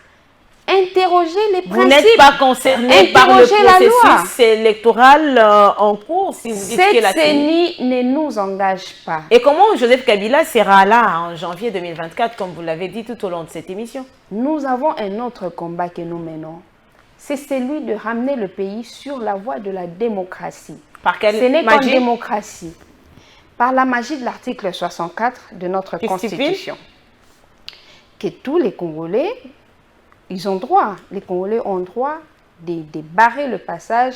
Interroger les principes. Vous n'êtes pas concerné par le processus électoral en cours si vous dites que la CENI ne nous engage pas. Et comment Joseph Kabila sera là en janvier 2024, comme vous l'avez dit tout au long de cette émission? Nous avons un autre combat que nous menons. C'est celui de ramener le pays sur la voie de la démocratie. Par quelle magie? Ce n'est qu'en démocratie. Par la magie de l'article 64 de notre Constitution. Que tous les Congolais... Ils ont droit, les Congolais ont droit de barrer le passage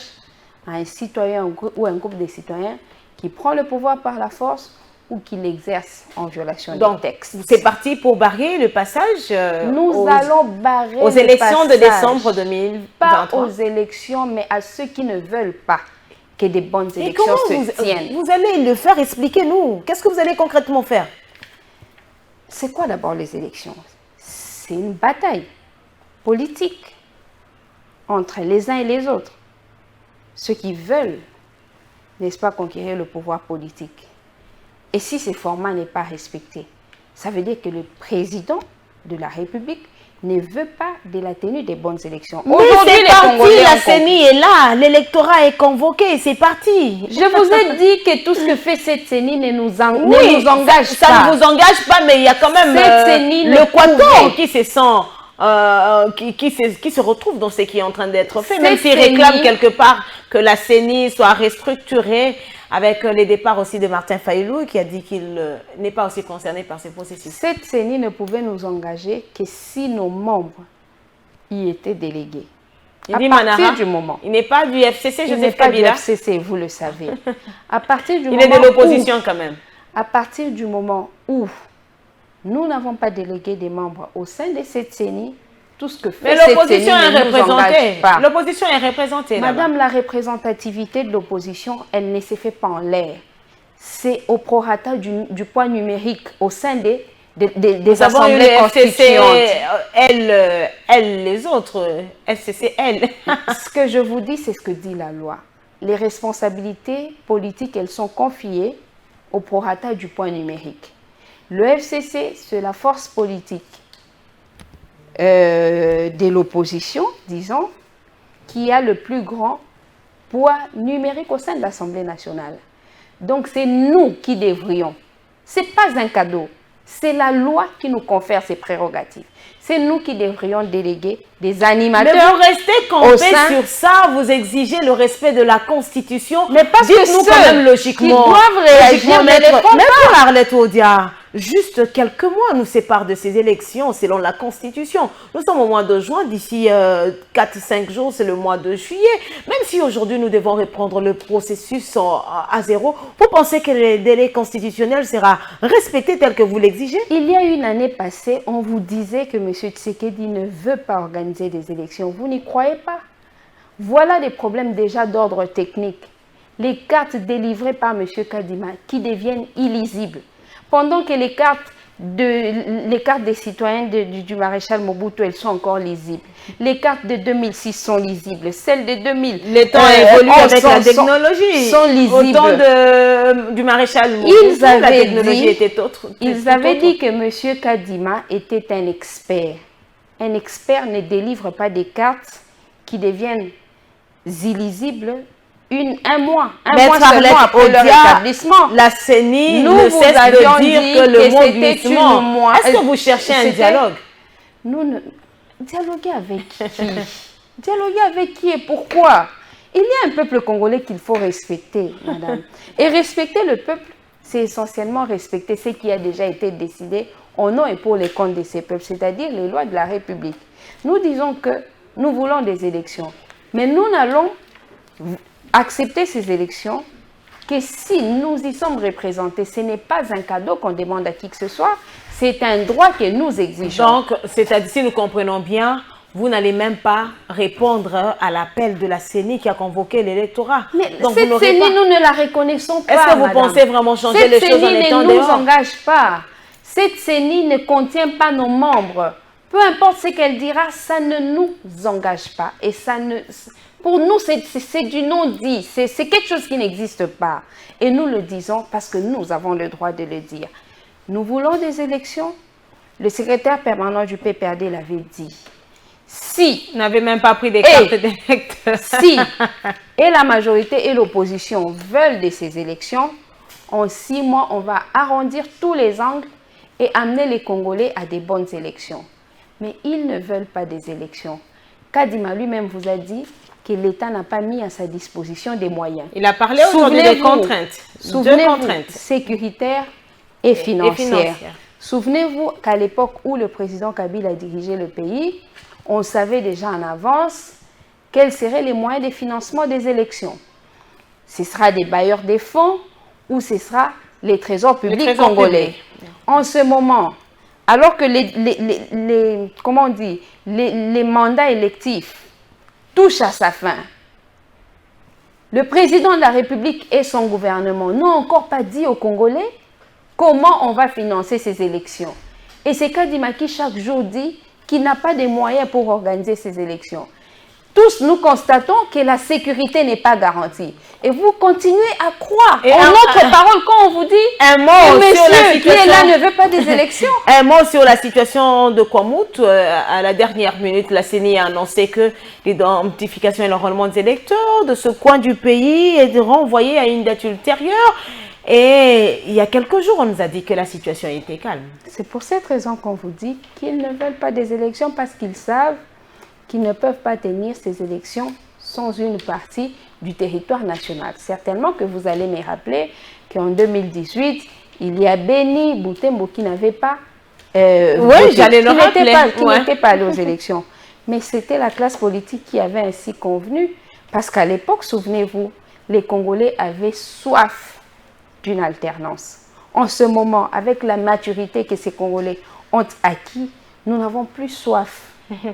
à un citoyen ou un groupe de citoyens qui prend le pouvoir par la force ou qui l'exercent en violation donc, des textes. C'est parti pour barrer le passage Nous allons barrer aux élections de décembre 2023. Pas aux élections, mais à ceux qui ne veulent pas que des bonnes élections se tiennent. Vous allez le faire, expliquez-nous. Qu'est-ce que vous allez concrètement faire? C'est quoi d'abord les élections? C'est une bataille politique entre les uns et les autres. Ceux qui veulent, n'est-ce pas, conquérir le pouvoir politique. Et si ce format n'est pas respecté, ça veut dire que le président de la République ne veut pas de la tenue des bonnes élections. Aujourd'hui, c'est parti, la CENI est là, l'électorat est convoqué, c'est parti. Je vous ai dit que tout ce que fait cette CENI ne nous engage pas. Ça ne vous engage pas, mais il y a quand même le Quator qui se sent, qui se retrouve dans ce qui est en train d'être fait, même s'il réclame quelque part que la CENI soit restructurée, avec les départs aussi de Martin Fayulu qui a dit qu'il n'est pas aussi concerné par ce processus. Cette CENI ne pouvait nous engager que si nos membres y étaient délégués. À partir du moment. Il n'est pas du FCC, Joseph Kabila. Il n'est pas du FCC, vous le savez. À partir du il est de l'opposition quand même. À partir du moment où nous n'avons pas délégué des membres au sein de cette CENI, tout ce que fait cette CENI ne nous engage pas. L'opposition est représentée. Madame, la représentativité de l'opposition, elle ne se fait pas en l'air. C'est au prorata du poids numérique au sein des assemblées constituantes. Elle, les autres, FCC, elle. Ce que je vous dis, c'est ce que dit la loi. Les responsabilités politiques, elles sont confiées au prorata du poids numérique. Le FCC, c'est la force politique de l'opposition, disons, qui a le plus grand poids numérique au sein de l'Assemblée nationale. Donc c'est nous qui devrions, ce n'est pas un cadeau, c'est la loi qui nous confère ces prérogatives. C'est nous qui devrions déléguer des animateurs. Mais vous restez campés sur ça, vous exigez le respect de la Constitution. Mais parce que dites-nous quand même logiquement, qui doivent réagir, mais pour Arlette Odia, juste quelques mois nous séparent de ces élections selon la Constitution. Nous sommes au mois de juin, d'ici 4-5 jours, c'est le mois de juillet. Même si aujourd'hui nous devons reprendre le processus à zéro, vous pensez que le délai constitutionnel sera respecté tel que vous l'exigez? Il y a une année passée, on vous disait que M. Tshisekedi ne veut pas organiser des élections. Vous n'y croyez pas? Voilà des problèmes déjà d'ordre technique. Les cartes délivrées par M. Kadima qui deviennent illisibles. Pendant que les cartes des citoyens du maréchal Mobutu, elles sont encore lisibles. Les cartes de 2006 sont lisibles. Celles de 2000... Les temps évoluent avec la technologie. Sont lisibles. Au temps du maréchal Mobutu, la technologie était autre. Ils avaient dit que M. Kadima était un expert. Un expert ne délivre pas des cartes qui deviennent illisibles un mois seulement après leur établissement. La CENI ne cesse de dire que le mot glissement. Est-ce que vous cherchez un dialogue? Dialoguer avec qui? Dialoguer avec qui et pourquoi? Il y a un peuple congolais qu'il faut respecter, madame. Et respecter le peuple, c'est essentiellement respecter ce qui a déjà été décidé au nom et pour les comptes de ces peuples, c'est-à-dire les lois de la République. Nous disons que nous voulons des élections, mais nous n'allons accepter ces élections que si nous y sommes représentés. Ce n'est pas un cadeau qu'on demande à qui que ce soit, c'est un droit que nous exigeons. Donc, c'est-à-dire, si nous comprenons bien, vous n'allez même pas répondre à l'appel de la CENI qui a convoqué l'électorat. Mais donc, cette CENI, nous ne la reconnaissons pas. Est-ce que vous pensez vraiment changer les choses en étant dehors? Cette CENI ne nous engage pas. Cette CENI ne contient pas nos membres. Peu importe ce qu'elle dira, ça ne nous engage pas. Et ça ne... Pour nous, c'est du non-dit. C'est quelque chose qui n'existe pas. Et nous le disons parce que nous avons le droit de le dire. Nous voulons des élections. Le secrétaire permanent du PPRD l'avait dit. Si... Vous n'avez même pas pris des cartes d'électeurs. Si, et la majorité et l'opposition veulent de ces élections, en 6 mois, on va arrondir tous les angles et amener les Congolais à des bonnes élections. Mais ils ne veulent pas des élections. Kadima lui-même vous a dit que l'État n'a pas mis à sa disposition des moyens. Il a parlé aujourd'hui des contraintes. Souvenez-vous, sécuritaires et financières. Souvenez-vous qu'à l'époque où le président Kabila dirigeait le pays, on savait déjà en avance quels seraient les moyens de financement des élections. Ce sera des bailleurs des fonds ou ce sera les trésors publics congolais. En ce moment, alors que comment on dit, les mandats électifs touchent à sa fin, le président de la République et son gouvernement n'ont encore pas dit aux Congolais comment on va financer ces élections. Et c'est Kadima qui chaque jour dit qu'il n'a pas de moyens pour organiser ces élections. Tous nous constatons que la sécurité n'est pas garantie. Et vous continuez à croire en notre parole quand on vous dit un mot sur la situation qui est là ne veut pas des élections. Un mot sur la situation de Kwamout. À la dernière minute, la CENI a annoncé que l'identification et l'enrôlement des électeurs de ce coin du pays est renvoyée à une date ultérieure. Et il y a quelques jours, on nous a dit que la situation était calme. C'est pour cette raison qu'on vous dit qu'ils ne veulent pas des élections parce qu'ils savent qu'ils ne peuvent pas tenir ces élections sans une partie du territoire national. Certainement que vous allez me rappeler qu'en 2018, il y a Béni Boutembo qui n'avait pas oui, j'allais le rappeler. Qui n'était pas allé aux élections. Mais c'était la classe politique qui avait ainsi convenu. Parce qu'à l'époque, souvenez-vous, les Congolais avaient soif d'une alternance. En ce moment, avec la maturité que ces Congolais ont acquis, nous n'avons plus soif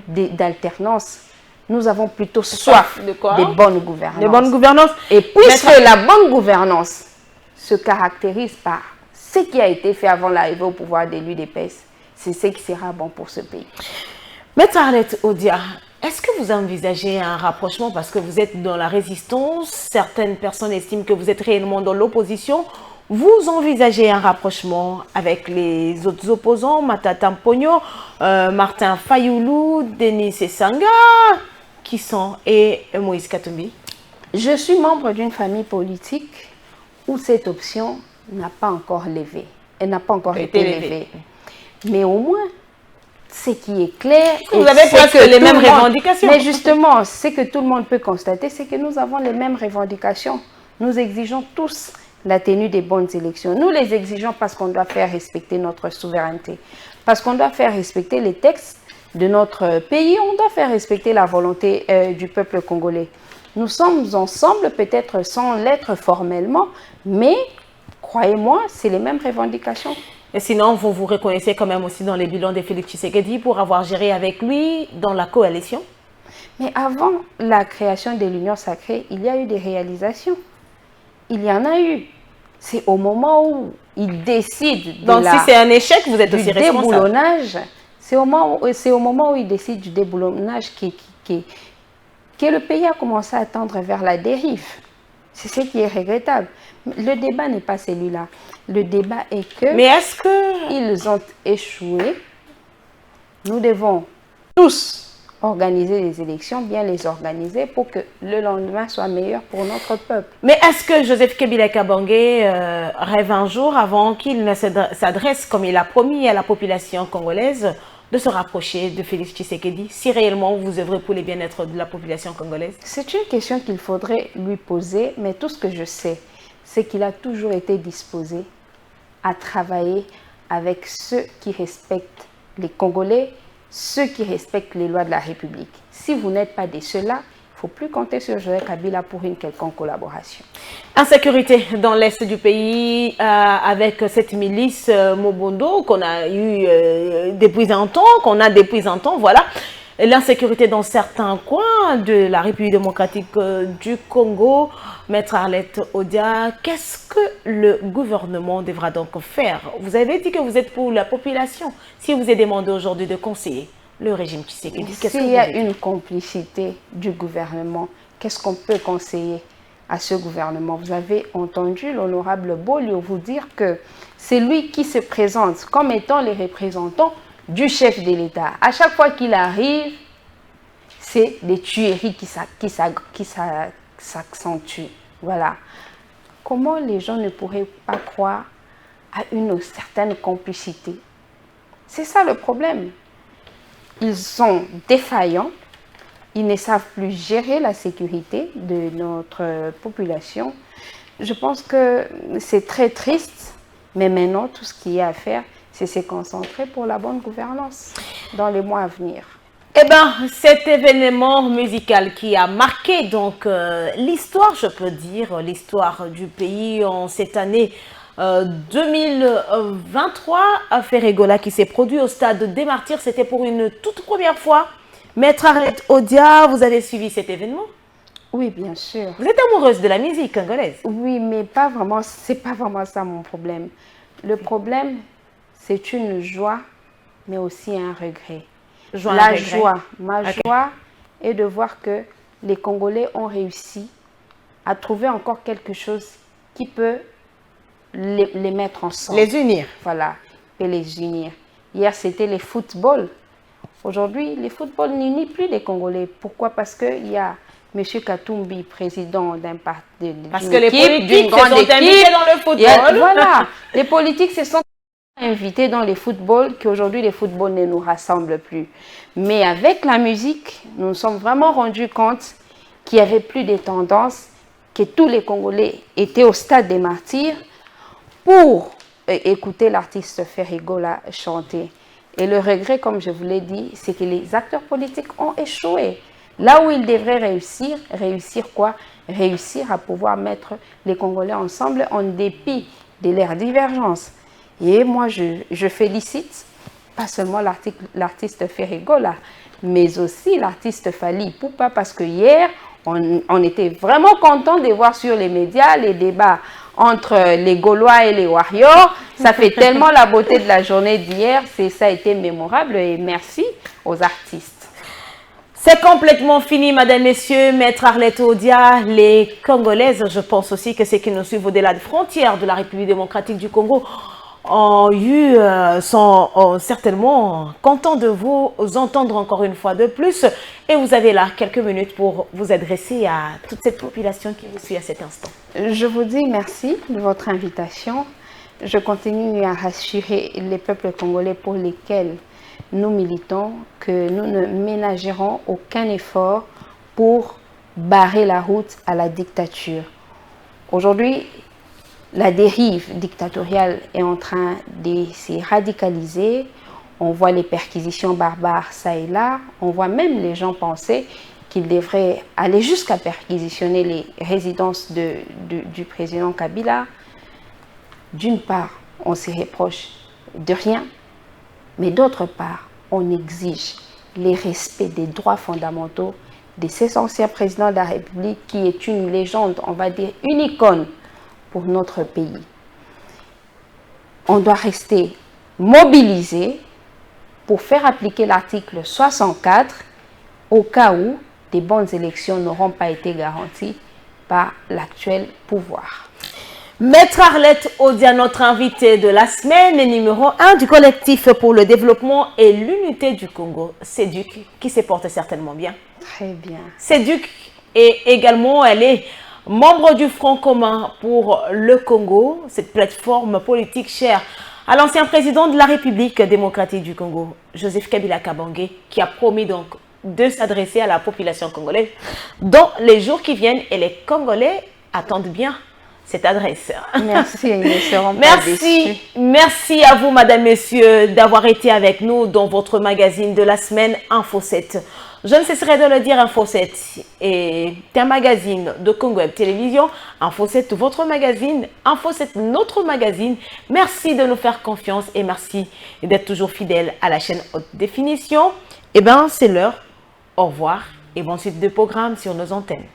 d'alternance. Nous avons plutôt soif de bonne gouvernance. De bonne gouvernance. Et puisque la bonne gouvernance se caractérise par ce qui a été fait avant l'arrivée au pouvoir de l'UDPS, c'est ce qui sera bon pour ce pays. Maître Arlette Odia, est-ce que vous envisagez un rapprochement parce que vous êtes dans la résistance? Certaines personnes estiment que vous êtes réellement dans l'opposition. Vous envisagez un rapprochement avec les autres opposants, Matata Mpogno, Martin Fayoulou, Denis Essanga, qui sont, et Moïse Katumbi? Je suis membre d'une famille politique où cette option n'a pas encore levé. Elle n'a pas encore été levée. Mais au moins, ce qui est clair... Vous avez presque les mêmes revendications. Mais justement, ce que tout le monde peut constater, c'est que nous avons les mêmes revendications. Nous exigeons tous la tenue des bonnes élections. Nous les exigeons parce qu'on doit faire respecter notre souveraineté. Parce qu'on doit faire respecter les textes de notre pays. On doit faire respecter la volonté du peuple congolais. Nous sommes ensemble, peut-être sans l'être formellement, mais croyez-moi, c'est les mêmes revendications. Et sinon, vous vous reconnaissez quand même aussi dans les bilans de Félix Tshisekedi pour avoir géré avec lui dans la coalition? Mais avant la création de l'Union sacrée, il y a eu des réalisations. Il y en a eu. C'est au moment où il décide donc si c'est un échec, vous êtes aussi responsable. Déboulonnage, c'est au moment où il décide du déboulonnage que le pays a commencé à tendre vers la dérive. C'est ce qui est regrettable. Le débat n'est pas celui-là. Le débat est que... Mais est-ce que... Ils ont échoué. Nous devons tous organiser les élections, bien les organiser pour que le lendemain soit meilleur pour notre peuple. Mais est-ce que Joseph Kabila Kabange rêve un jour, avant qu'il ne s'adresse, comme il a promis à la population congolaise, de se rapprocher de Félix Tshisekedi, si réellement vous œuvrez pour le bien-être de la population congolaise? C'est une question qu'il faudrait lui poser, mais tout ce que je sais, c'est qu'il a toujours été disposé à travailler avec ceux qui respectent les Congolais, ceux qui respectent les lois de la République. Si vous n'êtes pas de ceux-là, il ne faut plus compter sur Joseph Kabila pour une quelconque collaboration. Insécurité dans l'est du pays avec cette milice Mobondo qu'on a eu depuis un temps, voilà. L'insécurité dans certains coins de la République démocratique du Congo. Maître Arlette Odia, qu'est-ce que le gouvernement devra donc faire? Vous avez dit que vous êtes pour la population. Si vous est demandé aujourd'hui de conseiller le régime Tshisekedi, qu'est-ce que vous S'il y a dites? une complicité du gouvernement, qu'est-ce qu'on peut conseiller à ce gouvernement? Vous avez entendu l'honorable Bolio vous dire que c'est lui qui se présente comme étant les représentants du chef de l'État. À chaque fois qu'il arrive, c'est des tueries qui s'accentuent. Voilà. Comment les gens ne pourraient pas croire à une certaine complicité? C'est ça le problème. Ils sont défaillants. Ils ne savent plus gérer la sécurité de notre population. Je pense que c'est très triste, mais maintenant, tout ce qu'il y a à faire, c'est se concentrer pour la bonne gouvernance dans les mois à venir. Eh bien, cet événement musical qui a marqué donc l'histoire, je peux dire, l'histoire du pays en cette année 2023 à Ferregola qui s'est produit au stade des Martyrs. C'était pour une toute première fois. Maître Arlette Odia, vous avez suivi cet événement? Oui, bien sûr. Vous êtes amoureuse de la musique congolaise? Oui, mais pas vraiment, c'est pas vraiment ça mon problème. Le problème, c'est une joie, mais aussi un regret. Ma joie est de voir que les Congolais ont réussi à trouver encore quelque chose qui peut les mettre ensemble. Les unir. Voilà, et les unir. Hier, c'était les footballs. Aujourd'hui, les footballs n'unit plus les Congolais. Pourquoi? Parce qu'il y a M. Katumbi, président d'un parti, parce que les politiques se sont invités dans le football. Voilà, les politiques se sont invités dans les footballs, qu'aujourd'hui les footballs ne nous rassemblent plus. Mais avec la musique, nous nous sommes vraiment rendus compte qu'il n'y avait plus de tendances, que tous les Congolais étaient au stade des Martyrs pour écouter l'artiste Ferregola chanter. Et le regret, comme je vous l'ai dit, c'est que les acteurs politiques ont échoué. Là où ils devraient réussir, réussir quoi? Réussir à pouvoir mettre les Congolais ensemble en dépit de leurs divergences. Et moi, je félicite pas seulement l'artiste Ferregola, mais aussi l'artiste Fally Ipupa, parce que hier, on était vraiment content de voir sur les médias les débats entre les Gaulois et les Warriors. Ça fait tellement la beauté de la journée d'hier, ça a été mémorable et merci aux artistes. C'est complètement fini, mesdames, messieurs. Maître Arlette Odia, les Congolaises, je pense aussi que ceux qui nous suivent au-delà des frontières de la République démocratique du Congo sont certainement contents de vous entendre encore une fois de plus. Et vous avez là quelques minutes pour vous adresser à toute cette population qui vous suit à cet instant. Je vous dis merci de votre invitation. Je continue à rassurer les peuples congolais pour lesquels nous militons, que nous ne ménagerons aucun effort pour barrer la route à la dictature. Aujourd'hui, la dérive dictatoriale est en train de se radicaliser. On voit les perquisitions barbares ça et là. On voit même les gens penser qu'ils devraient aller jusqu'à perquisitionner les résidences du président Kabila. D'une part, on se reproche de rien, mais d'autre part, on exige le respect des droits fondamentaux de ces anciens présidents de la République qui est une légende, on va dire une icône pour notre pays. On doit rester mobilisé pour faire appliquer l'article 64 au cas où des bonnes élections n'auront pas été garanties par l'actuel pouvoir. Maître Arlette Odia, notre invité de la semaine, numéro 1 du collectif pour le développement et l'unité du Congo, CEDUC, qui se porte certainement bien. Très bien. CEDUC et également, elle est membre du Front commun pour le Congo, cette plateforme politique chère à l'ancien président de la République démocratique du Congo, Joseph Kabila Kabange, qui a promis donc de s'adresser à la population congolaise dans les jours qui viennent, et les Congolais attendent bien cette adresse. Merci, ils ne seront pas déçus. Merci à vous, mesdames, messieurs, d'avoir été avec nous dans votre magazine de la semaine Info 7. Je ne cesserai de le dire, Info 7 est un magazine de Congo Web Télévision. Info 7, votre magazine. Info 7, notre magazine. Merci de nous faire confiance et merci d'être toujours fidèles à la chaîne Haute Définition. Eh bien, c'est l'heure. Au revoir et bonne suite de programme sur nos antennes.